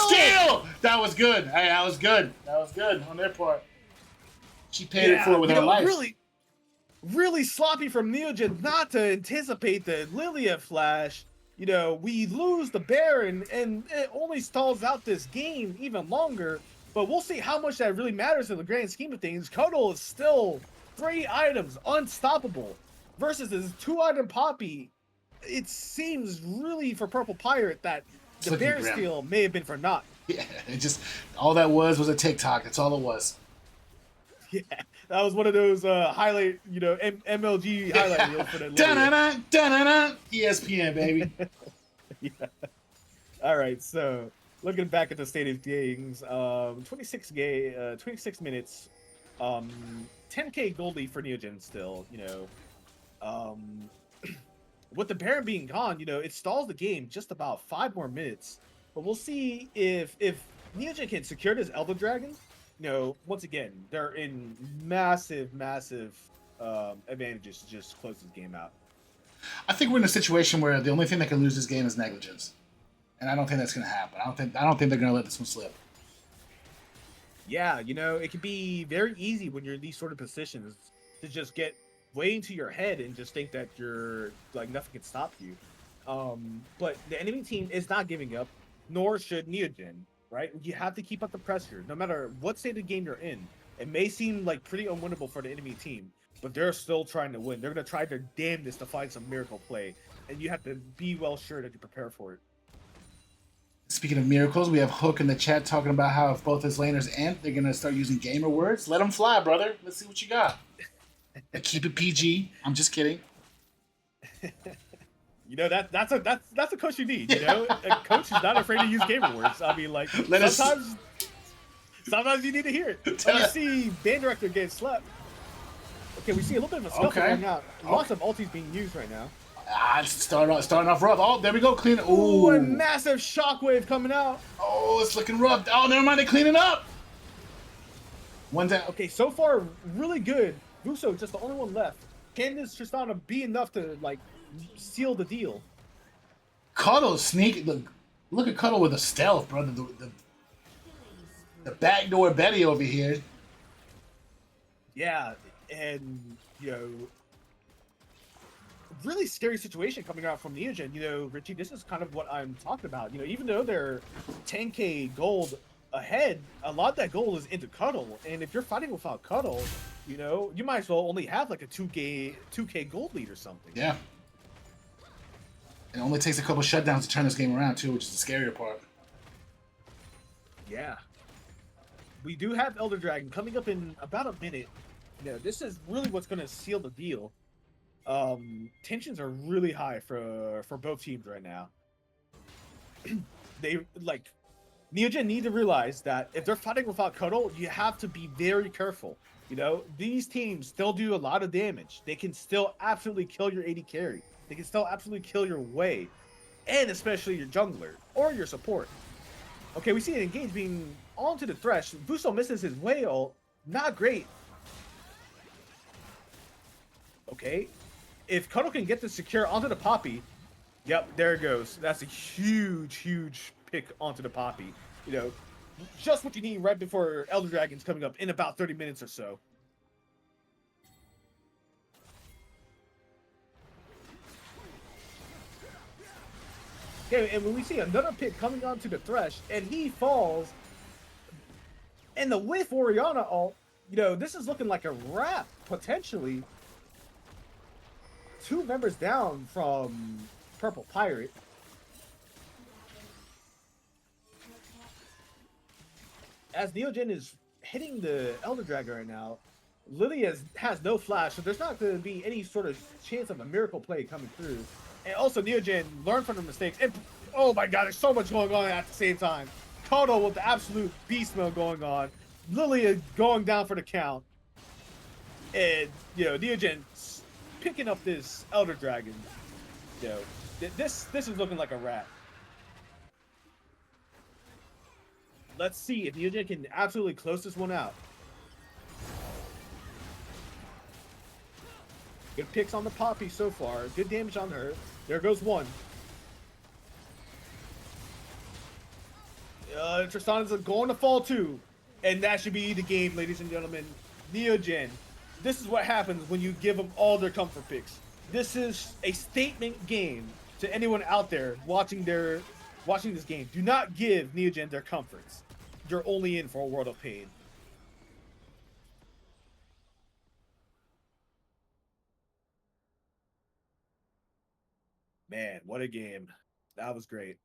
steal! That was good. Hey, that was good. That was good on their part. She paid it for it with her life. Really sloppy from Neogen not to anticipate the Lilia flash. We lose the Baron, and it only stalls out this game even longer. But we'll see how much that really matters in the grand scheme of things. Cuddle is still 3 items, unstoppable, versus this 2-item Poppy. It seems really for Purple Pirate that the Baron steal may have been for naught. Yeah, all that was a TikTok. That's all it was. Yeah, that was one of those highlight, MLG highlight reels for that. Da-na-na, ESPN, baby. Yeah. All right, so looking back at the state of things, 26 minutes, 10K gold lead for Neogen still. With the Baron being gone, it stalls the game just about 5 more minutes. But we'll see if Neogen can secure this Elder Dragon. Once again, they're in massive advantages to just close this game out. I think we're in a situation where the only thing that can lose this game is negligence, and I don't think that's going to happen. I don't think they're going to let this one slip. Yeah, it can be very easy when you're in these sort of positions to just get way into your head and just think that you're like nothing can stop you. But the enemy team is not giving up, nor should Neogen. Right? You have to keep up the pressure, no matter what state of the game you're in. It may seem like pretty unwinnable for the enemy team, but they're still trying to win. They're going to try their damnedest to find some miracle play, and you have to be well sure that you prepare for it. Speaking of miracles, we have Hook in the chat talking about how if both his laners end, they're going to start using gamer words. Let them fly, brother. Let's see what you got. Keep it PG. I'm just kidding. That's a coach you need. A coach is not afraid to use gamer words. I mean, like sometimes you need to hear it. You see band director get slept. Okay, we see a little bit of a scuffle right now. Lots of ultis being used right now. Starting off rough. Oh, there we go. Clean. Ooh, a massive shockwave coming out. Oh, it's looking rough. Oh, never mind. They're cleaning up. One down. Okay, so far really good. Vuso just the only one left. Can this Tristana be enough to seal the deal? Cuddle sneak. Look at Cuddle with a stealth, brother. The backdoor Betty over here. Yeah, and really scary situation coming out from Neogen. Richie, this is kind of what I'm talking about. Even though they're 10K gold ahead, a lot of that gold is into Cuddle, and if you're fighting without Cuddle, you might as well only have like a 2K gold lead or something. Yeah. It only takes a couple shutdowns to turn this game around too, which is the scarier part. Yeah. We do have Elder Dragon coming up in about a minute. This is really what's going to seal the deal. Tensions are really high for both teams right now. Neogen need to realize that if they're fighting without Cuddle, you have to be very careful. These teams still do a lot of damage. They can still absolutely kill your AD carry. They can still absolutely kill your Wei, and especially your jungler or your support. Okay, we see an engage being onto the Thresh. Vuso misses his Wei ult. Not great. okay, if Cuddle can get the secure onto the Poppy, yep, there it goes. That's a huge, huge pick onto the Poppy. You know, just what you need right before Elder Dragon's coming up in about 30 minutes or so. Okay, and when we see another pick coming onto the Thresh, and he falls, and the whiff Oriana ult, you know, this is looking like a wrap, potentially. 2 members down from Purple Pirate. As Neogen is hitting the Elder Dragon right now, Lily has no flash, so there's not going to be any sort of chance of a miracle play coming through. And also, Neogen learned from the mistakes. And oh my god, there's so much going on at the same time. Kodo with the absolute beast mode going on. Lily is going down for the count. And, you know, Neogen picking up this Elder Dragon. You know, this is looking like a rat. Let's see if Neogen can absolutely close this one out. Good picks on the Poppy so far. Good damage on her. There goes one. Tristan's going to fall too. And that should be the game, ladies and gentlemen. Neogen. This is what happens when you give them all their comfort picks. This is a statement game to anyone out there watching this game. Do not give Neogen their comforts. You're only in for a world of pain. Man, what a game. That was great.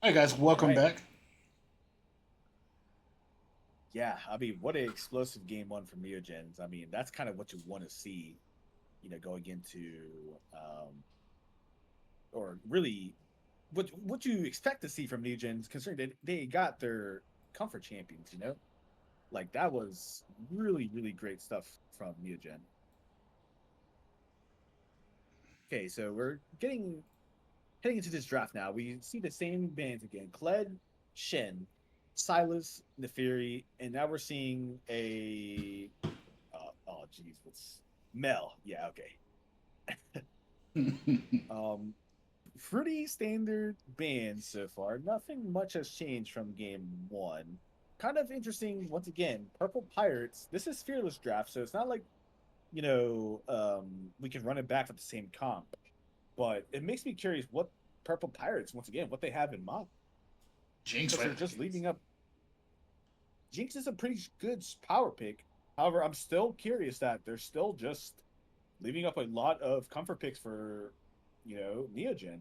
All right, guys, All welcome right. back. Yeah, I mean, what an explosive game one from Neogens. I mean, that's kind of what you want to see, going into or really what you expect to see from Neogens, considering they got their comfort champions. Like that was really, really great stuff from Neogen. Okay, so we're getting heading into this draft now. We see the same bands again: Kled, Shen, Silas, Neferi, and now we're seeing a oh geez, what's Mel? Yeah, okay. Um, Pretty standard bands so far. Nothing much has changed from game one. Kind of interesting once again. Purple Pirates. This is fearless draft, so it's not like we can run it back with the same comp. But it makes me curious what Purple Pirates once again what they have in mind Jinx, because right? they're just leaving up. Jinx is a pretty good power pick. However, I'm still curious that they're still just leaving up a lot of comfort picks for Neogen.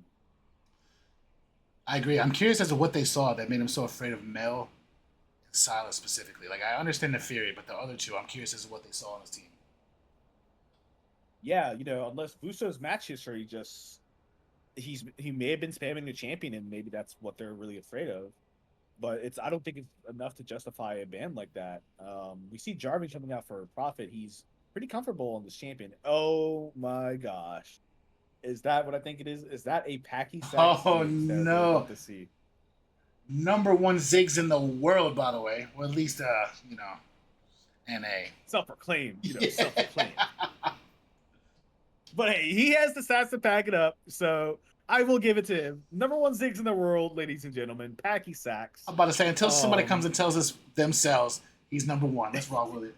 I agree. I'm curious as to what they saw that made them so afraid of Mel and Silas specifically. Like, I understand the theory, but the other two, I'm curious as to what they saw on his team. Yeah, unless Vuso's match history just he may have been spamming the champion and maybe that's what they're really afraid of. But I don't think it's enough to justify a ban like that. We see Jarvan coming out for a profit. He's pretty comfortable on this champion. Oh my gosh. Is that what I think it is? Is that a Packy Sack Oh Ziggs that we're no! about to see? Number one Ziggs in the world, by the way, or at least NA. Self-proclaimed, Yeah. self-proclaimed. But hey, he has the stats to pack it up, so I will give it to him. Number one Ziggs in the world, ladies and gentlemen. Packy Sacks. I'm about to say until somebody comes Um, and tells us themselves he's number one. Let's roll with it.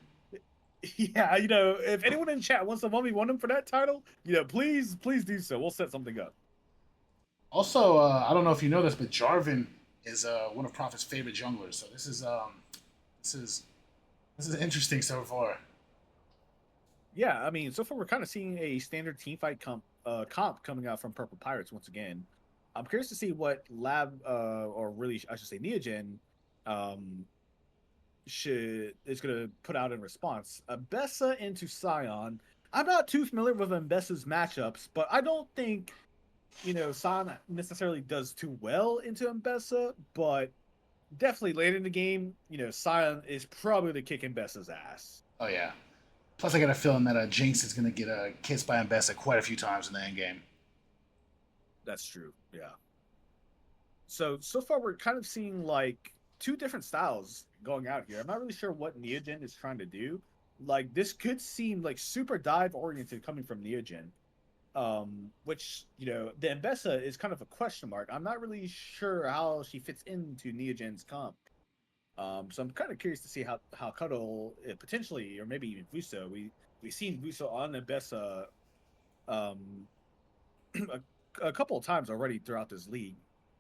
yeah, if anyone in chat wants to 1v1 him for that title, please do so. We'll set something up. Also, I don't know if you know this, but Jarvan is one of Prophet's favorite junglers. So this is this is interesting so far. Yeah, I mean, so far we're kind of seeing a standard team fight comp coming out from Purple Pirates once again. I'm curious to see what Lab or really I should say Neogen um should is going to put out in response. Abessa into Scion. I'm not too familiar with Mbessa's matchups, but I don't think Scion necessarily does too well into Mbessa, but definitely late in the game, Scion is probably the kick Mbessa's ass. Oh yeah. Plus, I got a feeling that Jinx is going to get kissed by Ambessa quite a few times in the end game. That's true. Yeah. So far we're kind of seeing like two different styles going out here. I'm not really sure what Neogen is trying to do. Like this could seem like super dive oriented coming from Neogen. Which, the Mbessa is kind of a question mark. I'm not really sure how she fits into Neogen's comp. So I'm kind of curious to see how Cuddle potentially, or maybe even Vuso. We've seen Vuso on Mbessa um a couple of times already throughout this league.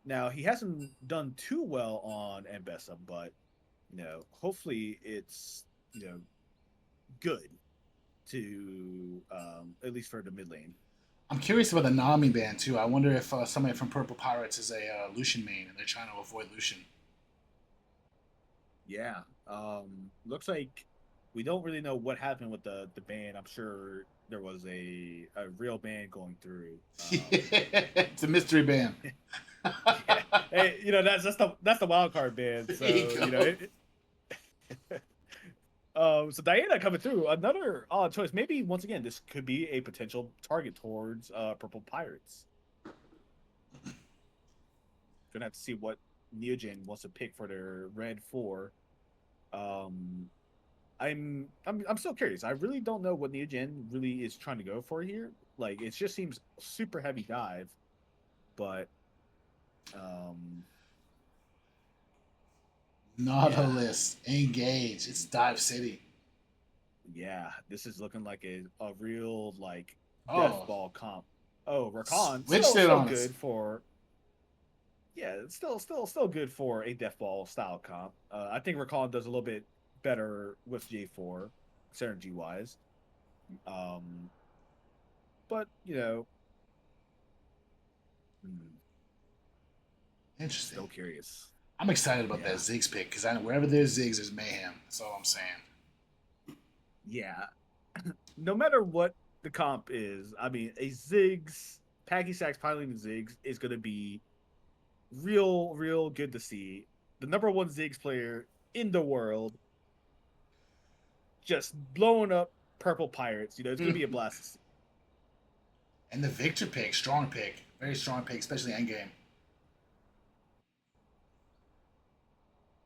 Now he hasn't done too well on Ambessa, but hopefully it's good to at least for the mid lane. I'm curious about the Nami ban too. I wonder if somebody from Purple Pirates is a Lucian main and they're trying to avoid Lucian. Yeah, looks like we don't really know what happened with the ban. I'm sure there was a real ban going through. It's a mystery ban. Yeah, hey, that's the wild card ban. So There you go. So Diana coming through, another odd choice. Maybe once again, this could be a potential target towards Purple Pirates. Gonna have to see what Neogen wants to pick for their red four. Um, I'm still curious. I really don't know what Neogen really is trying to go for here. Like it just seems super heavy dive, but um, yeah, Nautilus, engage. It's Dive City. yeah, this is looking like a real like death Oh, ball comp. Oh, Rakan switched it still on us. good for yeah, it's still good for a death ball style comp. I think Rakan does a little bit better with J4 synergy wise. Um, but hmm, Interesting. So curious. I'm excited about Yeah. that Ziggs pick because I know wherever there's Ziggs, there's mayhem. That's all I'm saying. Yeah. No matter what the comp is, I mean, a Ziggs, Paggy Sacks piloting the Ziggs is going to be real good to see. The number one Ziggs player in the world just blowing up Purple Pirates. You know, it's going to be a blast to see. And the Victor pick, strong pick, very strong pick, especially endgame.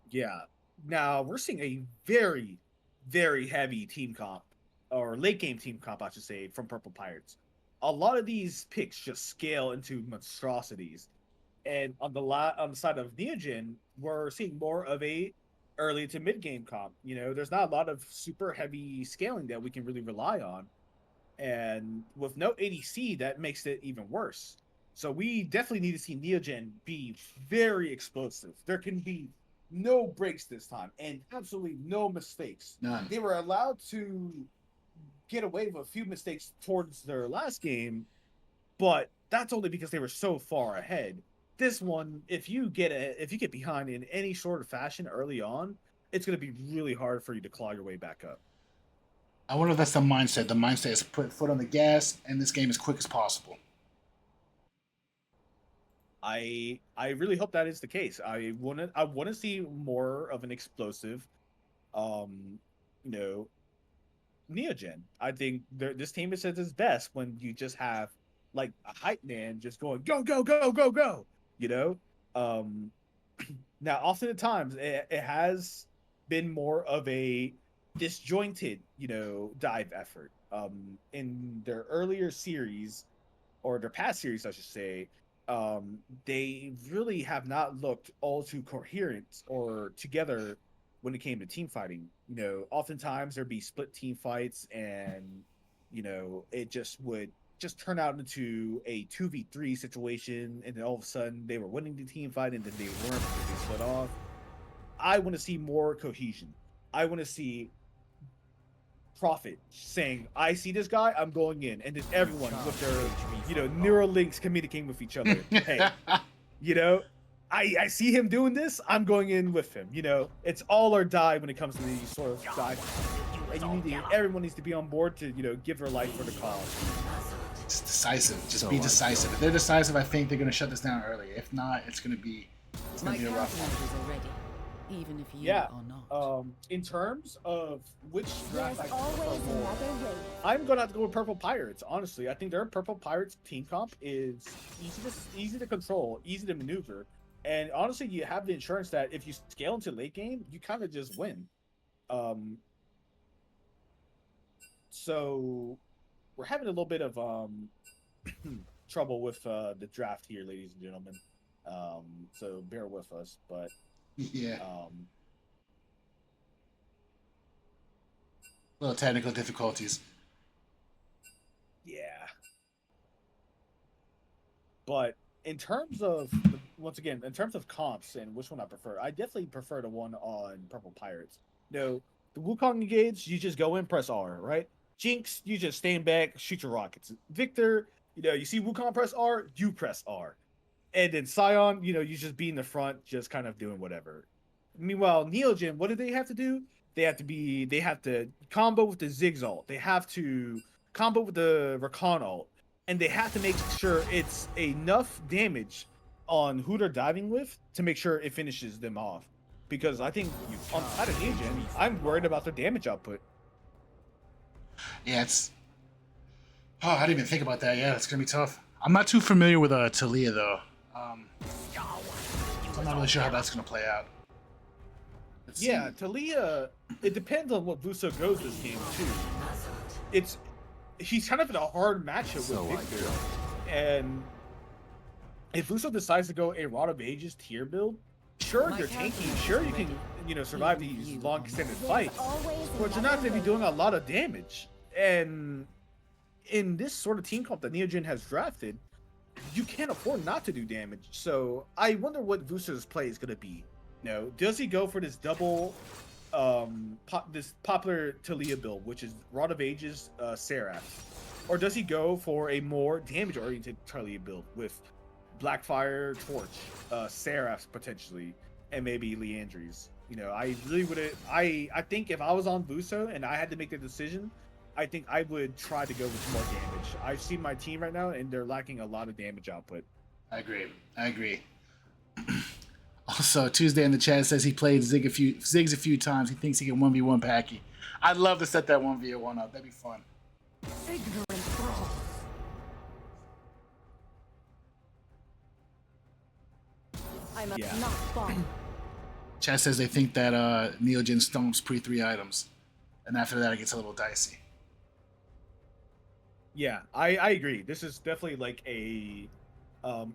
Yeah. Now we're seeing a very heavy team comp or late game team comp, I should say, from Purple Pirates. A lot of these picks just scale into monstrosities. And on the side of Neogen, we're seeing more of a early to mid game comp. You know, there's not a lot of super heavy scaling that we can really rely on. And with no ADC, that makes it even worse. So we definitely need to see Neogen be very explosive. There can be no breaks this time and absolutely no mistakes. None. They were allowed to get away with a few mistakes towards their last game, but that's only because they were so far ahead. This one, if you get behind in any sort of fashion early on, it's going to be really hard for you to claw your way back up. I wonder if that's the mindset. The mindset is put foot on the gas and this game as quick as possible. I really hope that is the case. I want to see more of an explosive, um, you know, Neogen. I think this team is at its best when you just have like a hype man just going go. You know, um, now often at times it has been more of a disjointed, dive effort. In their earlier series or their past series, I should say, they really have not looked all too coherent or together when it came to team fighting. You know, oftentimes there'd be split team fights, and it just would just turn out into a 2v3 situation, and then all of a sudden they were winning the team fight, and then they weren't because they split off. I want to see more cohesion. I want to see Prophet saying, "I see this guy, I'm going in," and then everyone with their, neural links communicating with each other. Hey, you know, I see him doing this, I'm going in with him. It's all or die when it comes to these sort of dive. And everyone needs to be on board to, give their life for the cause. Just decisive. Just be decisive. If they're decisive, I think they're going to shut this down early. If not, it's going to be a rough one. Even if you Yeah. are not. In terms of which draft I prefer more, I'm gonna have to go with Purple Pirates. Honestly, I think their Purple Pirates team comp is easy to control, easy to maneuver, and honestly, you have the insurance that if you scale into late game, you kind of just win. So we're having a little bit of trouble with the draft here, ladies and gentlemen. So bear with us, but yeah. Little technical difficulties. Yeah. But in terms of, once again, in terms of comps and which one I prefer, I definitely prefer the one on Purple Pirates. The Wukong engage, you just go in, press R, right? Jinx, you just stand back, shoot your rockets. Victor, you see Wukong press R, you press R. And then Scion, you just be in the front, just kind of doing whatever. Meanwhile, Neogen, what do they have to do? They have to combo with the Ziggs ult. They have to combo with the Rakan ult. And they have to make sure it's enough damage on who they're diving with to make sure it finishes them off. Because I think on side of Neogen, I'm worried about their damage output. Yeah, it's. Oh, I didn't even think about that. Yeah, it's gonna be tough. I'm not too familiar with Talia though. So I'm not really sure how that's gonna play out. Yeah, Talia. It depends on what Vuso goes this game too. He's kind of in a hard matchup with Victor, and if Vuso decides to go a Rod of Ages tier build, sure you're tanky, sure you can survive these long extended fights, but you're not going to be doing a lot of damage. And in this sort of team comp that Neogen has drafted, you can't afford not to do damage. So I wonder what Vuso's play is going to be. Does he go for this double, this popular Talia build, which is Rod of Ages, Seraph, or does he go for a more damage-oriented Talia build with Blackfire, Torch, Seraph potentially, and maybe Leandries. You know, I really would. I think if I was on Vuso and I had to make the decision, I think I would try to go with more damage. I've seen my team right now, and they're lacking a lot of damage output. I agree. I agree. Also, Tuesday in the chat says he played Ziggs a few times. He thinks he can 1v1 Packy. I'd love to set that 1v1 up. That'd be fun. Ignorant thrall. I must Yeah. not fall. Chat says they think that Neogen stomps pre-3 items. And after that, it gets a little dicey. Yeah, I agree. This is definitely like a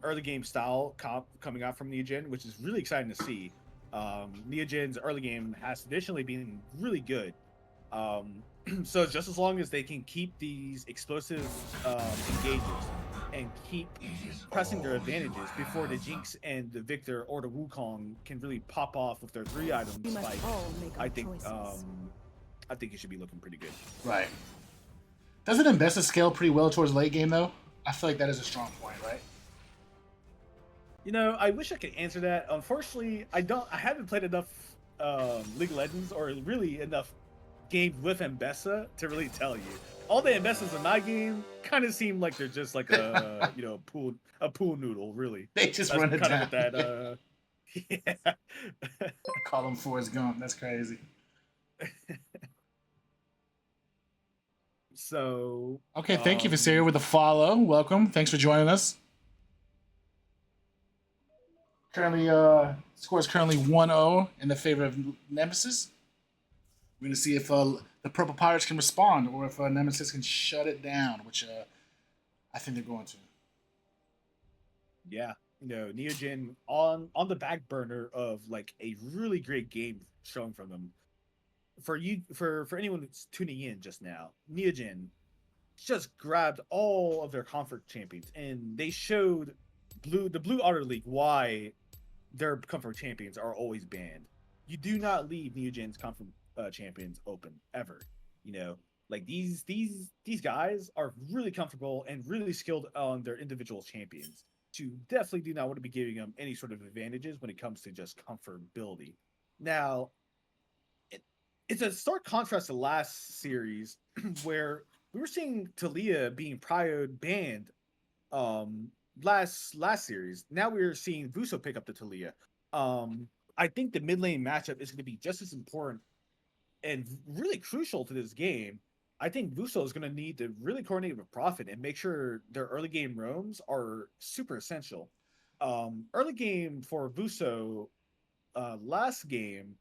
early game style comp coming out from Neogen, which is really exciting to see. Neogen's early game has traditionally been really good. So just as long as they can keep these explosive engages and keep pressing their advantages before the Jinx and the Victor or the Wukong can really pop off with their 3 items We must spike, all make our I think choices. I think it should be looking pretty good. Right. Doesn't Embessa scale pretty well towards late game, though? I feel like that is a strong point, right? You know, I wish I could answer that. Unfortunately, I haven't played enough League of Legends or really enough games with Mbessa to really tell you. All the Mbessas in my game kind of seem like they're just like a pool noodle, really. They just That's run it kind down. of what that yeah. Call him Forrest Gump. That's crazy. So Okay, thank you, Visaria, with a follow. Welcome. Thanks for joining us. Currently, score is currently 1-0 in the favor of Nemesis. We're going to see if the Purple Pirates can respond or if Nemesis can shut it down, which I think they're going to. yeah, you know, Neogen on the back burner of like a really great game shown from them. For anyone that's tuning in just now, Neogen just grabbed all of their comfort champions and they showed the Blue Otter League why their comfort champions are always banned. You do not leave Neogen's comfort champions open ever. You know, like these guys are really comfortable and really skilled on their individual champions. You definitely do not want to be giving them any sort of advantages when it comes to just comfortability. Now, it's a stark contrast to last series where we were seeing Talia being prioed banned last series. Now we're seeing Vuso pick up the Talia. I think the mid lane matchup is going to be just as important and really crucial to this game. I think Vuso is going to need to really coordinate with Prophet and make sure their early game roams are super essential. Early game for Vuso last game,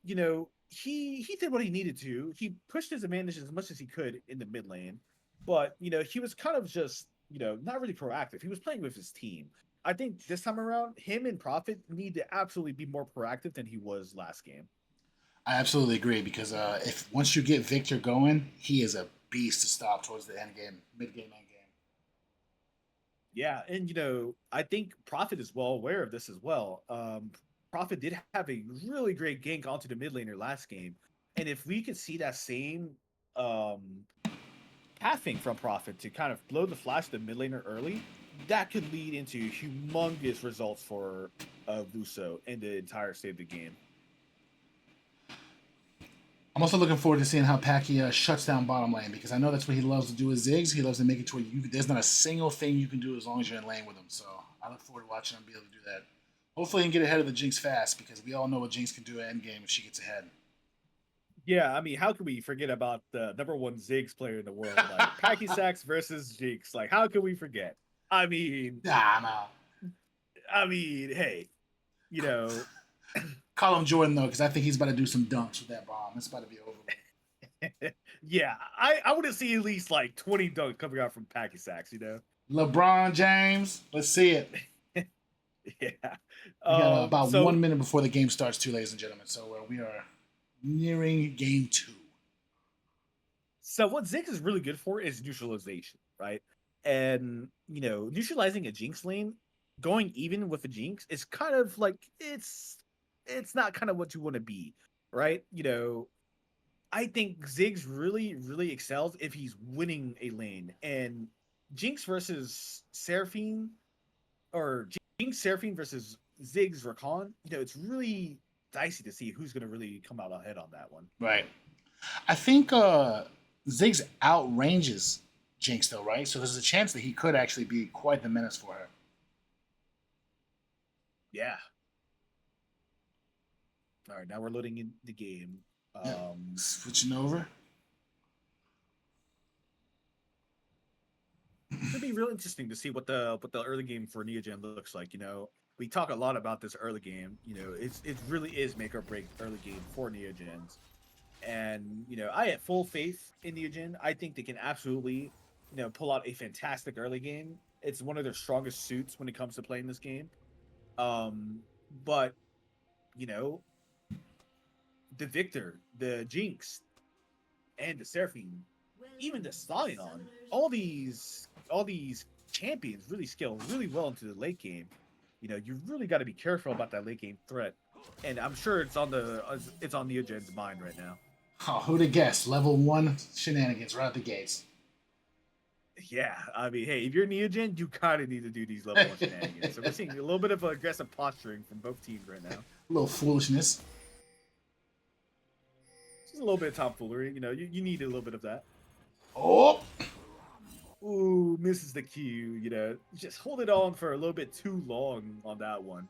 you know, he did what he needed to. He pushed his advantage as much as he could in the mid lane, but you know, he was kind of just, you know, not really proactive. He was playing with his team. I think this time around, him and Prophet need to absolutely be more proactive than he was last game. I absolutely agree because if once you get Victor going, he is a beast to stop towards the end game, mid game, end game. Yeah, and you know, I think Prophet is well aware of this as well. Prophet did have a really great gank onto the mid laner last game, and if we could see that same pathing from Prophet to kind of blow the flash to the mid laner early, that could lead into humongous results for Vuso and the entire state of the game. I'm also looking forward to seeing how Packy shuts down bottom lane because I know that's what he loves to do with Ziggs. He loves to make it to where there's not a single thing you can do as long as you're in lane with him. So I look forward to watching him be able to do that. Hopefully, he can get ahead of the Jinx fast because we all know what Jinx can do at endgame if she gets ahead. Yeah, I mean, how can we forget about the number one Ziggs player in the world, like Packy Sacks versus Jinx? Like, how can we forget? I mean, Nah. I mean, hey, you know, Call him Jordan though, because I think he's about to do some dunks with that bomb. It's about to be over with. yeah, I want to see at least like 20 dunks coming out from Packy Sacks, you know? LeBron James, let's see it. Yeah. We got about 1 minute before the game starts, too, ladies and gentlemen. So we are nearing game 2. So what Ziggs is really good for is neutralization, right? And you know, neutralizing a Jinx lane, going even with a Jinx is kind of like it's not kind of what you want to be, right? You know, I think Ziggs really excels if he's winning a lane. And Jinx versus Seraphine, or Jinx Seraphine versus Ziggs Rakan, it's really dicey to see who's going to really come out ahead on that one. Right. I think Ziggs outranges Jinx though, right? So there's a chance that he could actually be quite the menace for her. Yeah. All right, now we're loading in the game. Yeah. Switching over. It's gonna be real interesting to see what the early game for Neogen looks like. We talk a lot about this early game. It really is make or break early game for Neogens. And I have full faith in Neogen. I think they can absolutely, pull out a fantastic early game. It's one of their strongest suits when it comes to playing this game. But you know, the Victor, the Jinx, and the Seraphine, even the Scion, all these champions really scale really well into the late game. You really got to be careful about that late game threat, and I'm sure it's on Neogen's mind right now. Oh, who'd have guessed? Level 1 shenanigans right out the gates. Yeah, I mean, hey, if you're Neogen, you kind of need to do these level 1 shenanigans. So we're seeing a little bit of aggressive posturing from both teams right now. A little foolishness. Just a little bit of tomfoolery. You need a little bit of that. Oh! Ooh, misses the Q. Just hold it on for a little bit too long on that one.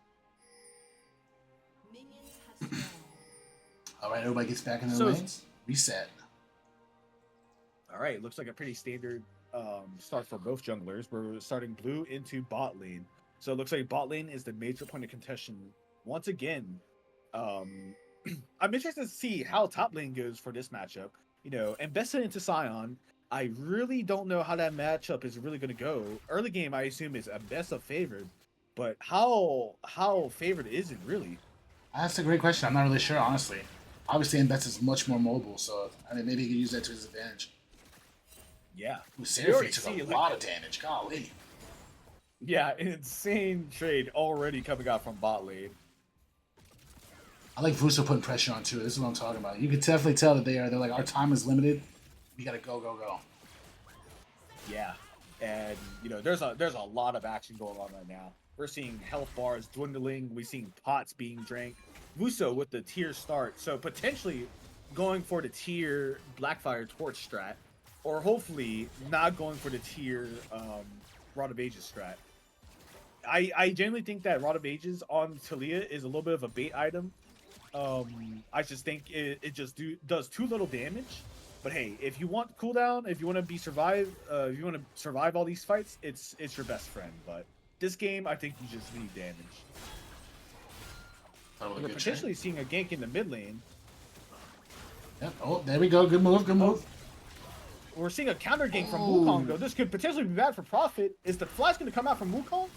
All right, everybody gets back in their lanes. Reset. All right, looks like a pretty standard start for both junglers. We're starting blue into bot lane. So it looks like bot lane is the major point of contention once again. I'm interested to see how top lane goes for this matchup. Mbessa into Scion. I really don't know how that matchup is really going to go. Early game, I assume, is Mbessa favored, but how favored is it really? That's a great question. I'm not really sure, honestly. Obviously, Mbessa is much more mobile, so maybe he can use that to his advantage. Yeah. Seraphine took a lot of damage. Golly. Yeah, an insane trade already coming out from bot lane. I like Vuso putting pressure on, too. This is what I'm talking about. You can definitely tell that they're like, our time is limited. We gotta go. Yeah, and there's a lot of action going on right now. We're seeing health bars dwindling. We're seeing pots being drank. Vuso with the tier start, so potentially going for the tier Blackfire Torch strat, or hopefully not going for the tier Rod of Ages strat. I genuinely think that Rod of Ages on Talia is a little bit of a bait item. I just think it just does too little damage. But hey, if you want cooldown, if you want to if you want to survive all these fights, it's your best friend. But this game, I think you just need damage. We're potentially seeing a gank in the mid lane. Yep. Oh, there we go. Good move. We're seeing a counter gank from Wukong, though. This could potentially be bad for Profit. Is the flash going to come out from Wukong?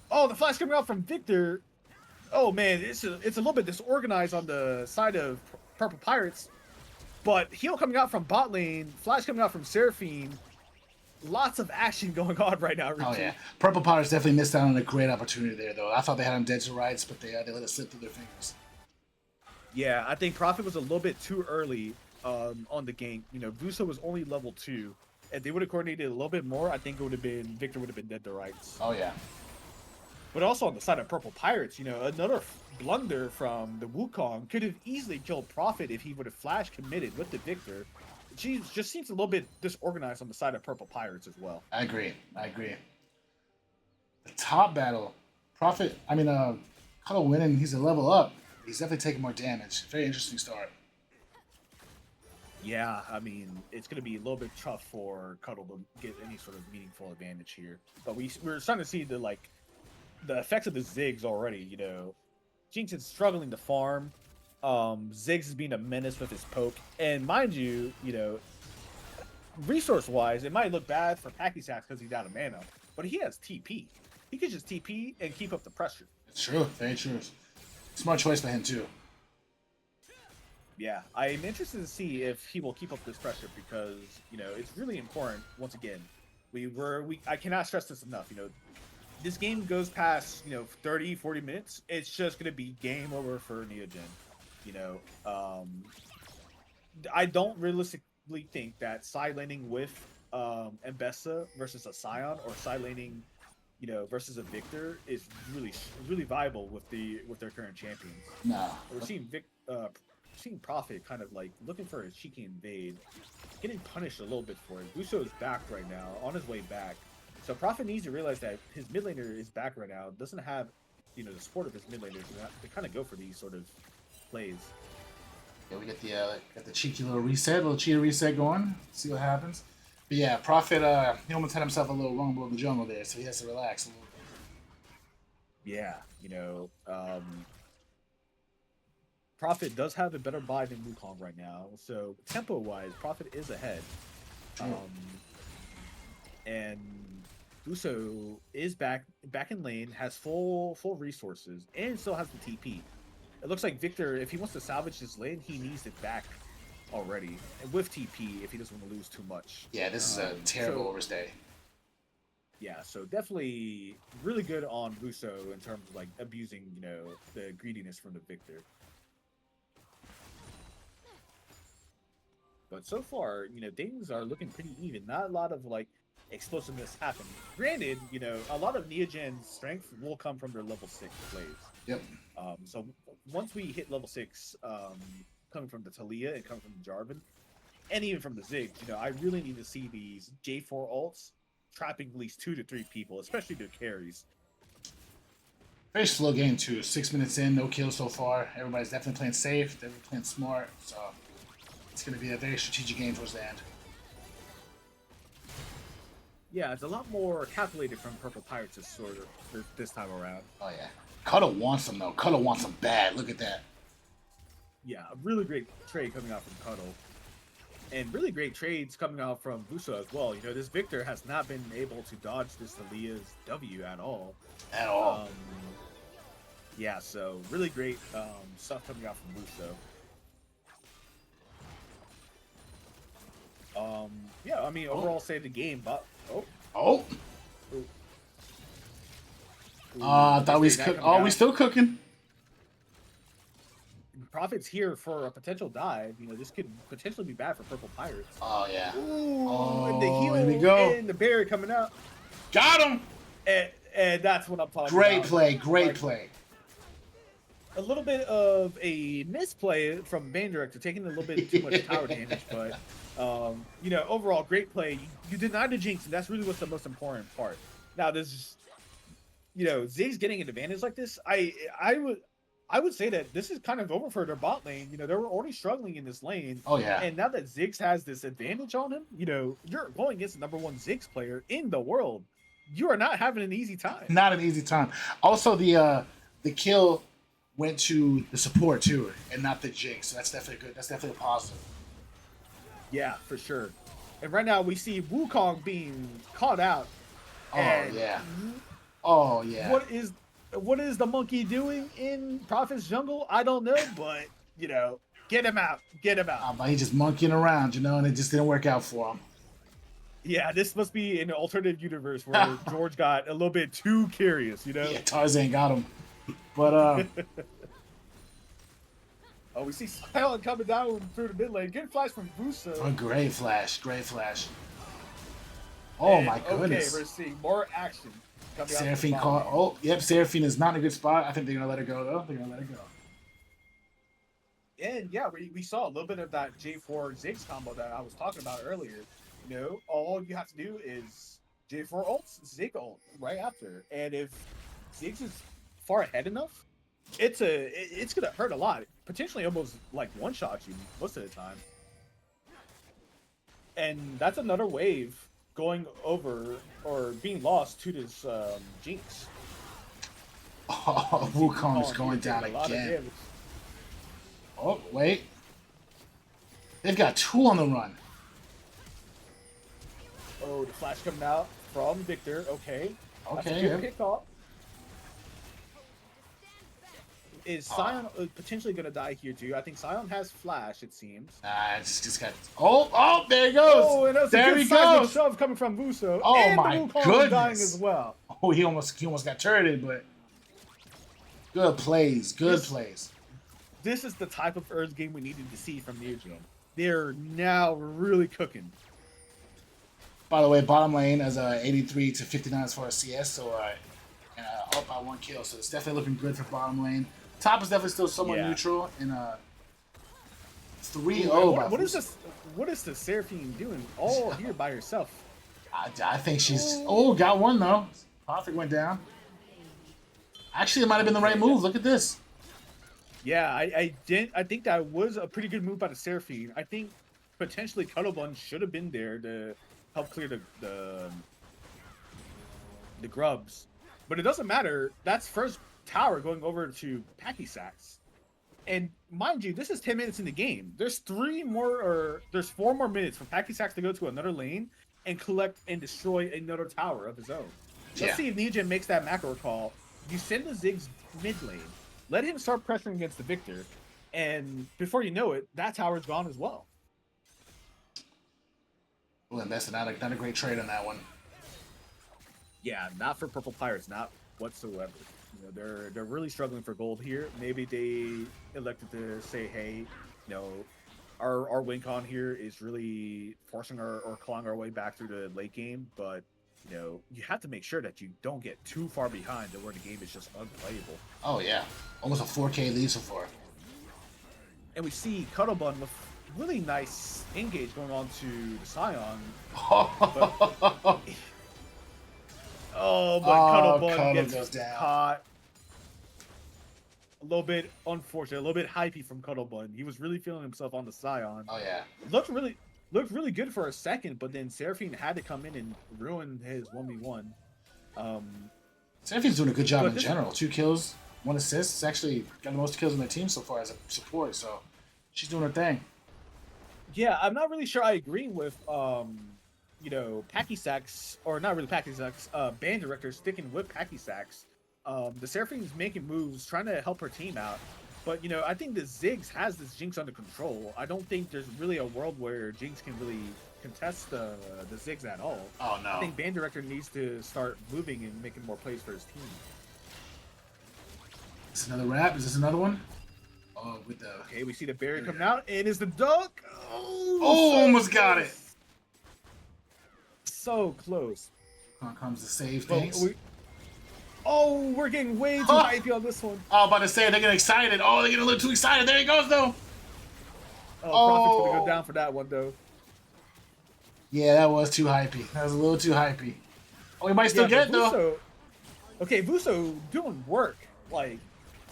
Oh, the flash coming out from Victor. Oh man, it's a little bit disorganized on the side of Purple Pirates. But heal coming out from bot lane, flash coming out from Seraphine. Lots of action going on right now, Richie. Oh, yeah. Purple Pirates definitely missed out on a great opportunity there, though. I thought they had him dead to rights, but they let it slip through their fingers. Yeah, I think Prophet was a little bit too early on the gank. Vuso was only level 2. If they would have coordinated a little bit more, I think Victor would have been dead to rights. Oh, yeah. But also on the side of Purple Pirates, another blunder from the Wukong could have easily killed Prophet if he would have flash committed with the Victor. She just seems a little bit disorganized on the side of Purple Pirates as well. I agree. The top battle, Prophet, Cuddle winning, he's a level up. He's definitely taking more damage. Very interesting start. Yeah, it's going to be a little bit tough for Cuddle to get any sort of meaningful advantage here. But we're starting to see the effects of the Ziggs already. Jinx is struggling to farm. Ziggs is being a menace with his poke. And mind you, resource-wise, it might look bad for Packy Sax because he's out of mana. But he has TP. He could just TP and keep up the pressure. It's true. Very true. Smart choice by him, too. Yeah, I'm interested to see if he will keep up this pressure because, it's really important, once again. I cannot stress this enough, this game goes past 30 40 minutes, it's just going to be game over for Neogen. I don't realistically think that side laning with Mbessa versus a Scion, or side laning versus a Victor is really viable with their current champions. No. We're seeing Prophet kind of like looking for a cheeky invade, getting punished a little bit for it. Buso is back right now, on his way back. So Prophet needs to realize that his mid laner is back right now, doesn't have, the support of his mid laners to kind of go for these sort of plays. Yeah, we got the cheeky little cheater reset going. See what happens. But yeah, Prophet, he almost had himself a little rumble in the jungle there, so he has to relax a little bit. Yeah, Prophet does have a better buy than Wukong right now, so tempo-wise, Prophet is ahead. And Buso is back in lane, has full resources, and still has the TP. It looks like Victor, if he wants to salvage this lane, he needs it back already, and with TP if he doesn't want to lose too much. Yeah, this is a terrible overstay. Yeah, so definitely really good on Buso in terms of like abusing, the greediness from the Victor. But so far, things are looking pretty even. Not a lot of like explosiveness happening. Granted, a lot of Neogen's strength will come from their level 6 plays. Yep. So once we hit level 6, coming from the Talia and coming from the Jarvan, and even from the Ziggs, I really need to see these J4 ults trapping at least 2 to 3 people, especially their carries. Very slow game too. 6 minutes in, no kills so far. Everybody's definitely playing safe. They're playing smart. So it's going to be a very strategic game towards the end. Yeah, it's a lot more calculated from Purple Pirates this time around. Oh yeah, Cuddle wants them though. Cuddle wants them bad. Look at that. Yeah, a really great trade coming out from Cuddle. And really great trades coming out from Buso as well. This Victor has not been able to dodge this Alia's W at all. At all. Yeah, so really great stuff coming out from Buso. Yeah, I mean, overall saved the game, but... I thought we cooked. Oh, we still cooking. Prophet's here for a potential dive. This could potentially be bad for Purple Pirates. Oh yeah. Ooh, and the heal here we go. And the barrier coming out. Got him. And that's what I'm talking Great about. Great play. A little bit of a misplay from Bane Director, taking a little bit too much tower damage, but overall great play. You denied the Jinx, and that's really what's the most important part. Now this, Ziggs getting an advantage like this, I would say that this is kind of over for their bot lane. They were already struggling in this lane. Oh yeah. And now that Ziggs has this advantage on him, you're going against the #1 Ziggs player in the world. You are not having an easy time. Not an easy time. Also, the kill went to the support too, and not the Jinx. So that's definitely good. That's definitely a positive. Yeah, for sure. And right now we see Wukong being caught out. Oh yeah. What is the monkey doing in Prophet's jungle? I don't know, but get him out. Get him out. But he's just monkeying around, and it just didn't work out for him. Yeah, this must be an alternative universe where George got a little bit too curious, Yeah, Tarzan got him. But oh, we see Silent coming down through the mid lane. Good flash from Buso. Oh, great flash. Oh my goodness. Okay, we're seeing more action. Seraphine caught. Oh, yep. Seraphine is not in a good spot. I think they're gonna let her go though. And yeah, we saw a little bit of that J4 Ziggs combo that I was talking about earlier. All you have to do is J4 ults, Ziggs ult right after. And if Ziggs is far ahead enough, it's gonna hurt a lot. Potentially almost like one-shot you most of the time. And that's another wave going over or being lost to this Jinx. Oh, Wukong's going down again. Oh, wait. They've got 2 on the run. Oh, the flash coming out from Victor. Okay. Okay. Pick up. Is Sion potentially going to die here too? I think Sion has flash, it seems. Nah, it's just got... Oh, there he goes. Oh, and that's there a he good goes. shove coming from Buso. Oh, and my the Wukong goodness. dying as well. Oh, he almost got turreted, but... Good plays. This is the type of Earth game we needed to see from Neogen. They're now really cooking. By the way, bottom lane as 83 to 59 as far as CS, so and up by 1 kill. So it's definitely looking good for bottom lane. Top is definitely still somewhat neutral, and 3-0 by what is this? What is the Seraphine doing all here by herself? I think she's... got one, though. Perfect went down. Actually, it might have been the right move. Look at this. Yeah, I think that was a pretty good move by the Seraphine. I think potentially Cuttlebun should have been there to help clear the grubs. But it doesn't matter. That's first tower going over to Packy Sacks. And mind you, this is 10 minutes in the game. There's 4 more minutes for Packy Sacks to go to another lane and collect and destroy another tower of his own. Let's see if Neogen makes that macro call. You send the Ziggs mid lane, let him start pressuring against the Victor, and before you know it, that tower's gone as well. Well, and that's not a great trade on that one. Yeah, not for Purple Pirates, not whatsoever. You know, they're really struggling for gold here. Maybe they elected to say, hey, you know, our win con here is really forcing or clawing our way back through the late game, but you know, you have to make sure that you don't get too far behind to where the game is just unplayable. Oh yeah, almost a 4K lead so far. And we see Cuttlebun with really nice engage going on to the Scion. Cuttlebun gets caught. A little bit unfortunate, a little bit hypey from Cuttlebun. He was really feeling himself on the Scion. Oh yeah. Looked really good for a second, but then Seraphine had to come in and ruin his 1v1. Seraphine's doing a good job in general. 2 kills, 1 assist. It's actually got the most kills on the team so far as a support, so she's doing her thing. Yeah, I'm not really sure I agree with you know, Packy Sacks, or not really Packy Sacks, band director sticking with Packy Sacks. The Seraphine's making moves, trying to help her team out. But, you know, I think the Ziggs has this Jinx under control. I don't think there's really a world where Jinx can really contest the Ziggs at all. Oh, no. I think band director needs to start moving and making more plays for his team. Is this another wrap? Is this another one? Oh, with the... Okay, we see the barrier coming out, and is the dunk. Oh, almost got it. So close. Here comes the save things. We're getting way too hypey on this one. Oh, about to say, they're getting excited. Oh, they're getting a little too excited. There he goes, though. Prophet's going to go down for that one, though. Yeah, that was too hypey. That was a little too hypey. Oh, he might still get it, though. Okay, Vuso doing work. Like,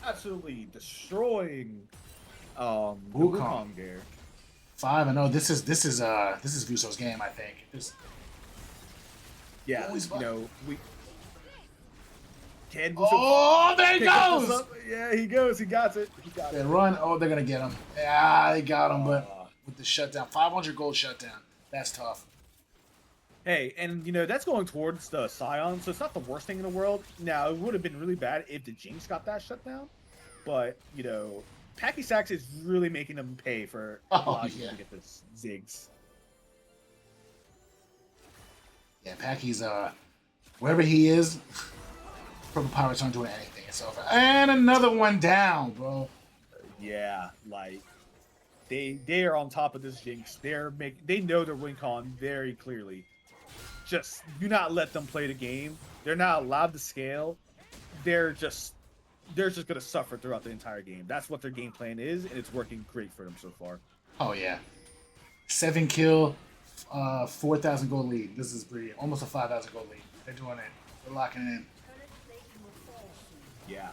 absolutely destroying the Wukong there. 5-0. This is Vuso's game, I think. Yeah, you know, Can Vuso there he goes! Yeah, he goes. He got it. He got it. Run. Oh, they're going to get him. Yeah, they got him, but with the shutdown. 500 gold shutdown. That's tough. Hey, and, you know, that's going towards the Scion, so it's not the worst thing in the world. Now, it would have been really bad if the Jinx got that shutdown, but, you know, Packy Sacks is really making them pay for allowing him to get this Ziggs. Yeah, Packy's, wherever he is, Purple Pirates aren't doing anything. It's over. And another one down, bro. Yeah, like, they are on top of this Jinx. They know their win con very clearly. Just do not let them play the game. They're not allowed to scale. They're just gonna suffer throughout the entire game. That's what their game plan is, and it's working great for them so far. Oh yeah, 7 kill, 4,000 gold lead. This is pretty almost a 5,000 gold lead. They're doing it. They're locking it in. Yeah.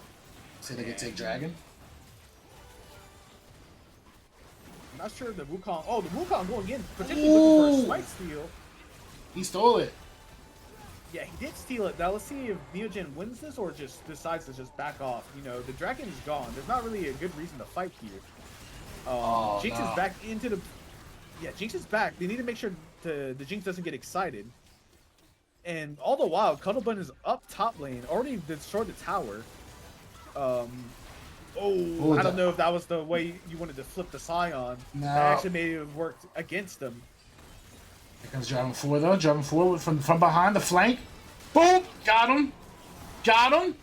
Say they could take Dragon. I'm not sure the Wukong. Oh, the Wukong going in, potentially looking for a slight steal. He stole it. Yeah, he did steal it. Now let's see if Neogen wins this or just decides to just back off. You know, the dragon is gone. There's not really a good reason to fight here. Jinx is back into the... Yeah, Jinx is back. They need to make sure the Jinx doesn't get excited. And all the while, Cuttlebun is up top lane, already destroyed the tower. I don't know if that was the way you wanted to flip the Scion. No. That actually maybe have worked against them. Here comes Dragon 4 though. Dragon 4 from behind the flank. Boom! Got him. Got him.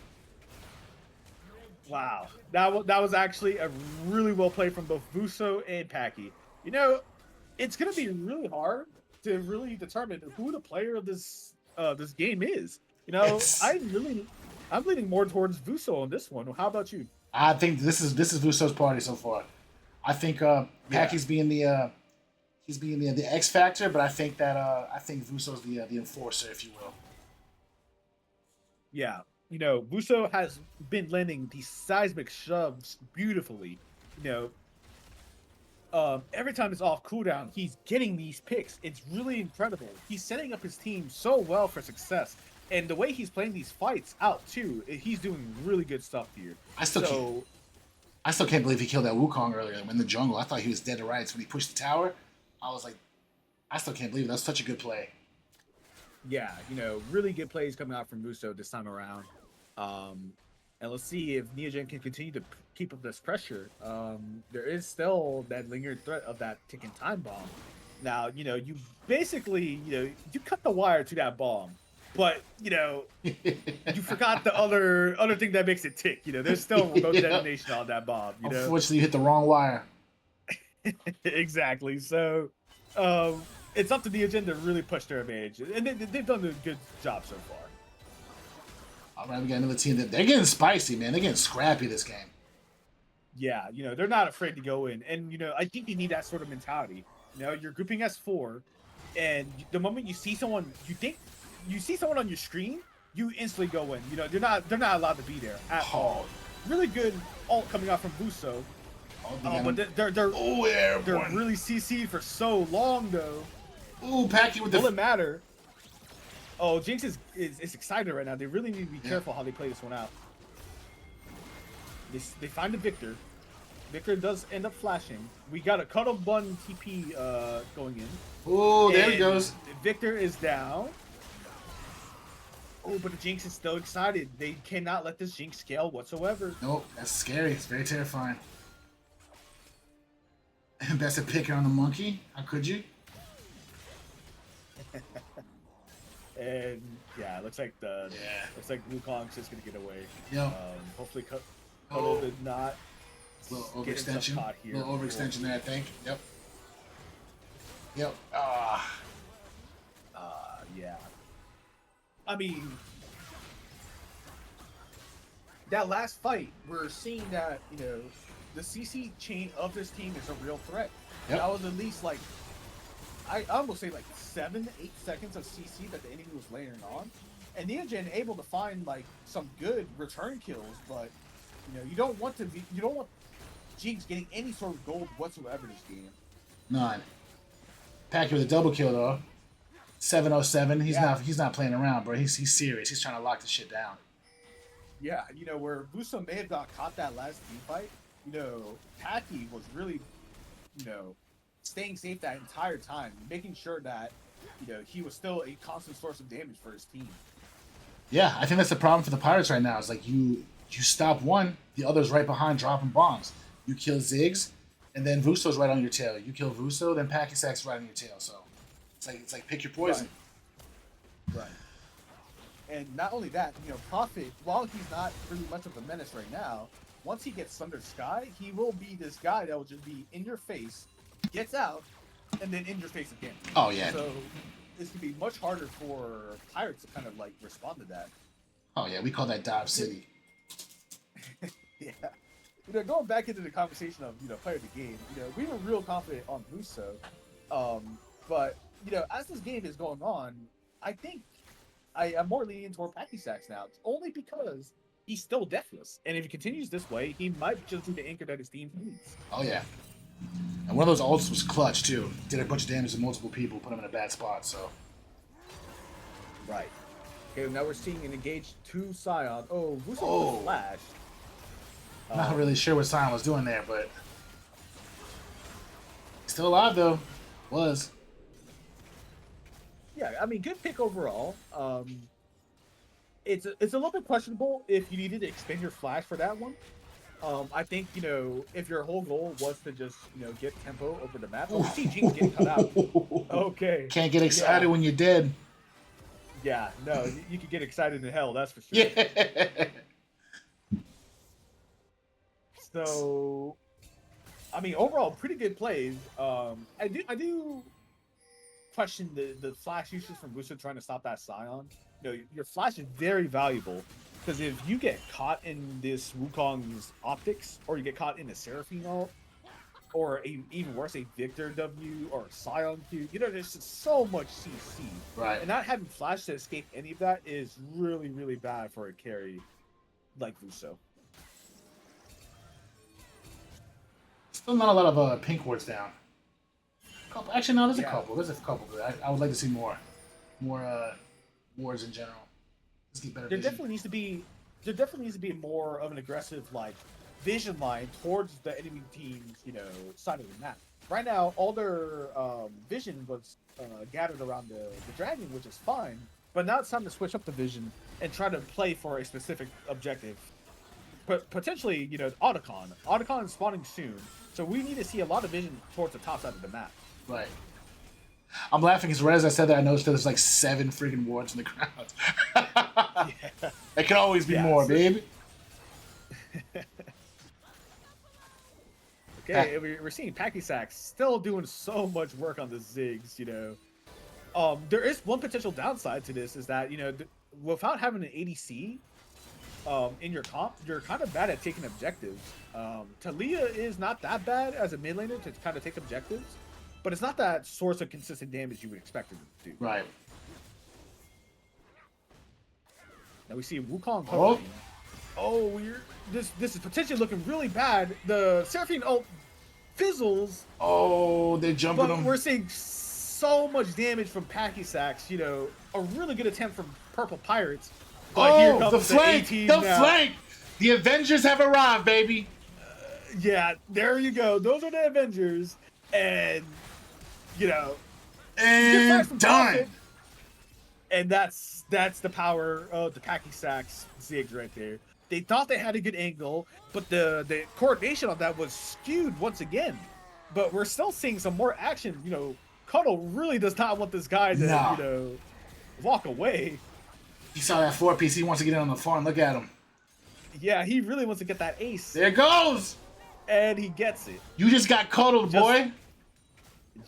Wow, that was actually a really well played from both Vuso and Packy. You know, it's gonna be really hard to really determine who the player of this game is. You know, It's- I'm leaning more towards Vuso on this one. How about you? I think this is Vuso's party so far. I think Packy's being the he's being the X factor, but I think that I think Vuso's the enforcer, if you will. Yeah, you know, Vuso has been landing these seismic shoves beautifully. You know, every time it's off cooldown, he's getting these picks. It's really incredible. He's setting up his team so well for success, and the way he's playing these fights out too, he's doing really good stuff here. I still can't believe he killed that Wukong earlier in the jungle. I thought he was dead to rights when he pushed the tower. I was like, I still can't believe it. That was such a good play. Yeah, you know, really good plays coming out from Vuso this time around. And let's see if Neogen can continue to keep up this pressure. There is still that lingering threat of that ticking time bomb. Now, you know, you basically, you know, you cut the wire to that bomb, but you know, you forgot the other thing that makes it tick. You know, there's still no detonation on that bomb. You know, Unfortunately, you hit the wrong wire. exactly. So, it's up to Neogen to really push their advantage, and they've done a good job so far. All right, we got another team that they're getting spicy, man. They're getting scrappy this game. Yeah, you know, they're not afraid to go in. And, you know, I think you need that sort of mentality. You know, you're grouping as 4, and the moment you see someone, you see someone on your screen, you instantly go in. You know, they're not allowed to be there at all. Really good ult coming out from Buso. But they're really CC'd for so long, though. Ooh, Packy with the... Doesn't matter. Oh, Jinx is excited right now. They really need to be careful how they play this one out. They find the Victor. Victor does end up flashing. We got a Cuddle Bun TP going in. Oh, there he goes. Victor is down. Oh, but the Jinx is still excited. They cannot let this Jinx scale whatsoever. Nope, that's scary. It's very terrifying. Best at picking on the monkey. How could you? And yeah, it looks like Wukong's just gonna get away. Yep. Hopefully, Cuddle did not. A little get himself overextension. caught here. A little overextension there, I think. Yep. Yep. Yeah. I mean, that last fight, we're seeing that, you know, the CC chain of this team is a real threat. Yep. That was at least like, I almost say like 7 to 8 seconds of CC that the enemy was layering on. And Neogen able to find like some good return kills, but you know, you don't want Jinx getting any sort of gold whatsoever this game. None. Packy with a double kill though. 707. He's not playing around, bro. He's serious. He's trying to lock the shit down. Yeah, you know, where Buso may have got caught that last team fight, you know, Packy was really, you know, staying safe that entire time, making sure that, you know, he was still a constant source of damage for his team. Yeah, I think that's the problem for the Pirates right now. It's like you stop one, the other's right behind dropping bombs. You kill Ziggs, and then Vuso's right on your tail. You kill Vuso, then Packy Sack's right on your tail. So it's like pick your poison. Right. And not only that, you know, Prophet, while he's not really much of a menace right now, once he gets Thunder Sky, he will be this guy that will just be in your face, gets out, and then in your face again. Oh yeah. So it's gonna be much harder for Pirates to kind of like respond to that. Oh yeah, we call that Dive City. Yeah. You know, going back into the conversation of, you know, player of the game, you know, we were real confident on Buso. But, you know, as this game is going on, I think I'm more leaning toward Packy Sacks now, only because he's still deathless. And if he continues this way, he might just be the anchor that his team needs. Oh yeah. And one of those ults was clutch too. Did a bunch of damage to multiple people, put them in a bad spot, so. Right. Okay, now we're seeing an engaged 2 Scion. Oh, Buso flashed. Not really sure what Sion was doing there, but still alive though. Was. Yeah, I mean, good pick overall. It's a little bit questionable if you needed to expend your flash for that one. I think, you know, if your whole goal was to just, you know, get tempo over the map. Oh, we see Jinx getting cut out. Okay. Can't get excited when you're dead. Yeah, no, you could get excited in hell, that's for sure. Yeah. So, I mean, overall, pretty good plays. I do question the flash usage from Wusa trying to stop that Scion. You know, your flash is very valuable because if you get caught in this Wukong's optics, or you get caught in a Seraphine ult, or even worse, a Victor W or a Scion Q, you know, there's just so much CC. Right. And not having flash to escape any of that is really, really bad for a carry like Wuso. Still not a lot of pink wards down. Couple. Actually, no, there's a Yeah. couple. There's a couple. But I would like to see more wards in general. Let's get better. There Vision. definitely needs to be more of an aggressive like vision line towards the enemy team's, you know, side of the map. Right now, all their vision was gathered around the dragon, which is fine. But now it's time to switch up the vision and try to play for a specific objective. But potentially, you know, Otacon. Otacon is spawning soon, so we need to see a lot of vision towards the top side of the map. Right. I'm laughing because right as I said that, I noticed that there's like 7 freaking wards in the crowd. Yeah. There can always be Yeah, more, so- baby. Okay, we're seeing Packy Sacks still doing so much work on the Ziggs, you know. There is one potential downside to this is that, you know, without having an ADC in your comp, you're kind of bad at taking objectives. Talia is not that bad as a mid laner to kind of take objectives, but it's not that source of consistent damage you would expect it to do. Right. Now we see Wukong Oh. covering. Oh, this is potentially looking really bad. The Seraphine ult fizzles, Oh, they're jumping but them. we're seeing so much damage from Packy Sacks. You know, a really good attempt from Purple Pirates. But here Oh, comes the flank! A-team The now. flank! The Avengers have arrived, baby. Yeah, there you go. Those are the Avengers, and you know, good flash from And done. Prophet. And that's the power of the Packy Sacks Ziggs right there. They thought they had a good angle, but the coordination on that was skewed once again. But we're still seeing some more action. You know, Cuddle really does not want this guy to, No. you know, walk away. He saw that 4-piece. He wants to get in on the farm. Look at him. Yeah, he really wants to get that ace, There it goes. and he gets it You just got cuddled, boy.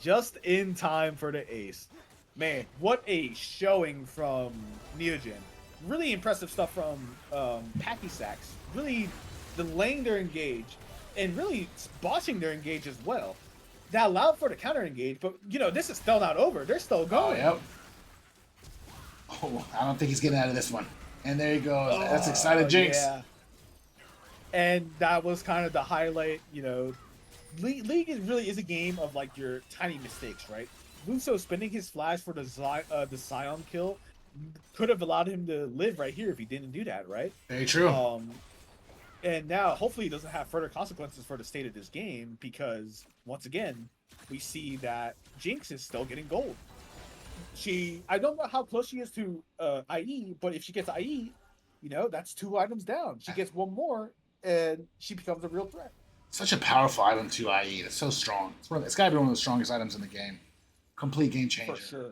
just in time for the ace. Man, what a showing from Neogen. Really impressive stuff from Packy Sacks. Really delaying their engage and really botching their engage as well. That allowed for the counter engage, but you know, this is still not over. They're still Oh, going. yep. Oh, I don't think he's getting out of this one. And there he goes. That's excited Jinx. Yeah. And that was kind of the highlight, you know. League really is a game of like your tiny mistakes, right? Luso spinning his flash for the Scion kill could have allowed him to live right here if he didn't do that, right? Very true. And now hopefully it doesn't have further consequences for the state of this game because once again we see that Jinx is still getting gold. I don't know how close she is to IE, but if she gets IE, you know, that's 2 items down. She gets 1 more and she becomes a real threat. Such a powerful item to IE. It's so strong. It's got to be one of the strongest items in the game. Complete game changer. For sure.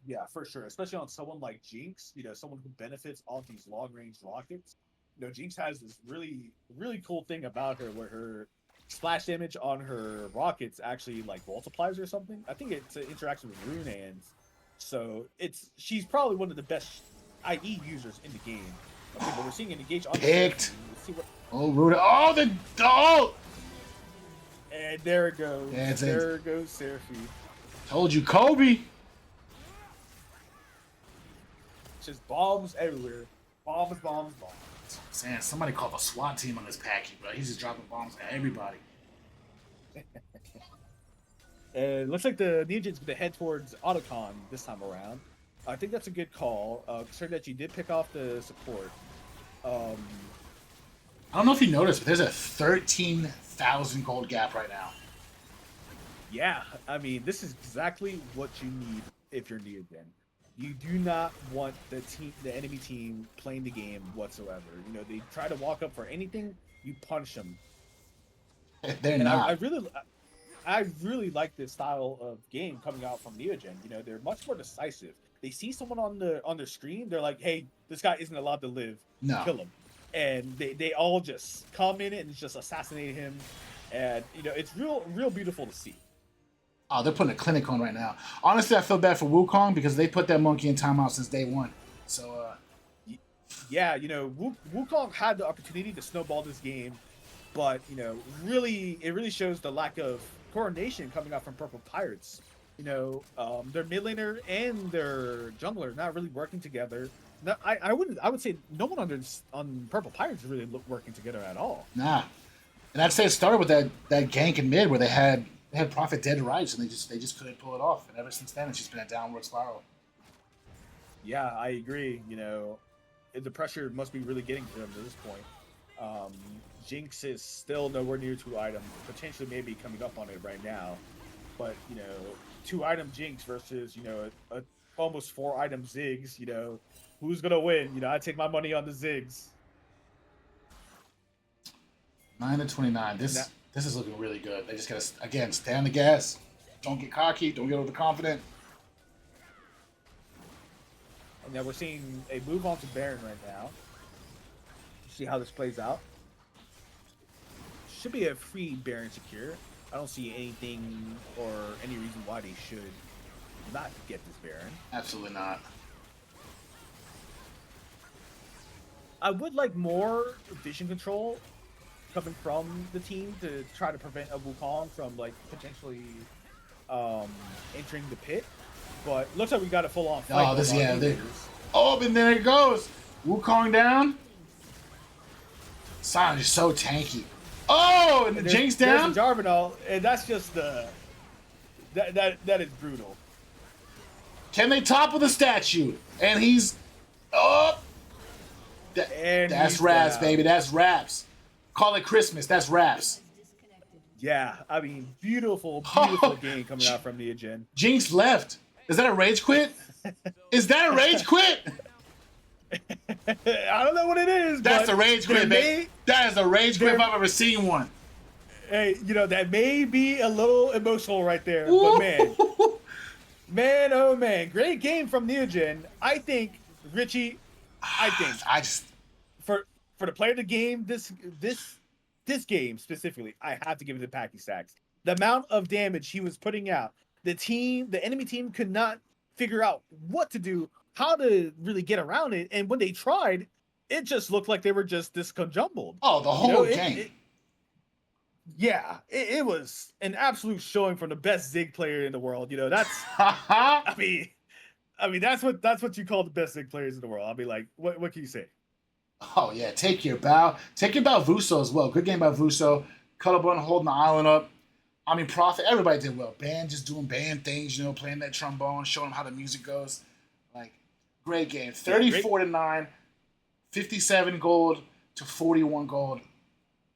Yeah, for sure. Especially on someone like Jinx, you know, someone who benefits off these long range rockets. You know, Jinx has this really, really cool thing about her where her splash damage on her rockets actually like multiplies or something. I think it's an interaction with Rune Hands. So she's probably one of the best IE users in the game. Okay, but we're seeing an engage on Picked. Let's see what. Oh, Ruda. Oh. And there it goes. Yeah, it's there goes Seraphine. Told you, Kobe. Just bombs everywhere. Bombs. Man, somebody called a SWAT team on this packy, bro. He's just dropping bombs at everybody. And it looks like the Neogen's going to head towards Otacon this time around. I think that's a good call, considering that you did pick off the support. I don't know if you noticed, but there's a 13,000 gold gap right now. Yeah, I mean, this is exactly what you need if you're Neogen. You do not want the enemy team playing the game whatsoever. You know, they try to walk up for anything, you punch them. They're And not. I really like this style of game coming out from Neogen. You know, they're much more decisive. They see someone on their screen, they're like, "Hey, this guy isn't allowed to live. No. Kill him." And they all just come in it and just assassinate him. And you know, it's real beautiful to see. Oh, they're putting a clinic on right now. Honestly, I feel bad for Wukong because they put that monkey in timeout since day one. So, Yeah, Wukong had the opportunity to snowball this game, but really, it really shows the lack of coordination coming out from Purple Pirates. Their mid laner and their jungler not really working together. No, I would say no one on Purple Pirates is really working together at all. nah. And I'd say it started with that gank in mid where they had Prophet dead to rights and they just couldn't pull it off. And ever since then, it's just been a downward spiral. Yeah, I agree. The pressure must be really getting to them at this point. Jinx is still nowhere near 2 item, potentially maybe coming up on it right now. But 2 item Jinx versus a almost 4 item Ziggs. Who's gonna win? I take my money on the Ziggs. 9-29. This is looking really good. They just gotta again stay on the gas. Don't get cocky. Don't get overconfident. And now we're seeing a move on to Baron right now. See how this plays out. Should be a free Baron secure. I don't see anything or any reason why they should not get this Baron. Absolutely not. I would like more vision control coming from the team to try to prevent a Wukong from potentially entering the pit. But looks like we got a full-on fight. Oh, and there it goes. Wukong down. Sion is so tanky. Oh, and Jinx down. There's Jarvanel, and that's just that is brutal. Can they topple the statue? And he's that's raps, baby. That's raps. Call it Christmas. That's raps. Yeah, I mean, beautiful game coming out from Neogen. Jinx left. Is that a rage quit? Is that a rage quit? I don't know what it is. That's a rage quit, baby. That is a rage quit if I've ever seen one. Hey, that may be a little emotional right there, but man, oh man, great game from Neogen. I think Richie. For the player of the game, this game specifically, I have to give it to Packy Sacks. The amount of damage he was putting out, the enemy team could not figure out what to do, how to really get around it, and when they tried, it just looked like they were just disconjumbled. Oh, the whole game. It was an absolute showing from the best Zig player in the world. That's I mean that's what you call the best Zig players in the world. I'll be like, what can you say? Oh yeah, take your bow. Take your bow, Vuso as well. Good game by Vuso. Cuddlebun holding the island up. I mean, Prophet, everybody did well. Band just doing band things, playing that trombone, showing them how the music goes. Great game. 34-9, 57 gold to 41 gold.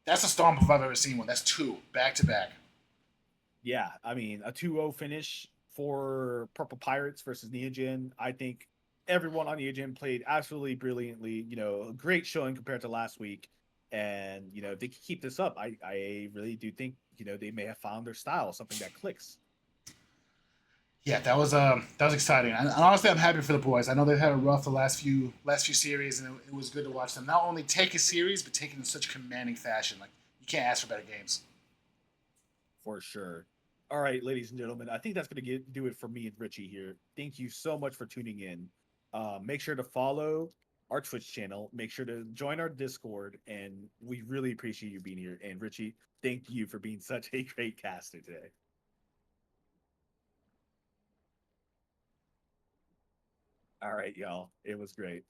That's a stomp if I've ever seen one. That's 2 back-to-back. Yeah, I mean, a 2-0 finish for Purple Pirates versus Neogen. I think everyone on Neogen played absolutely brilliantly. A great showing compared to last week. And, if they keep this up, I really do think, they may have found their style, something that clicks. Yeah, that was exciting. And honestly, I'm happy for the boys. I know they've had a rough the last few series, and it was good to watch them not only take a series, but take it in such commanding fashion. You can't ask for better games. For sure. All right, ladies and gentlemen, I think that's going to do it for me and Richie here. Thank you so much for tuning in. Make sure to follow our Twitch channel. Make sure to join our Discord, and we really appreciate you being here. And Richie, thank you for being such a great caster today. All right, y'all. It was great.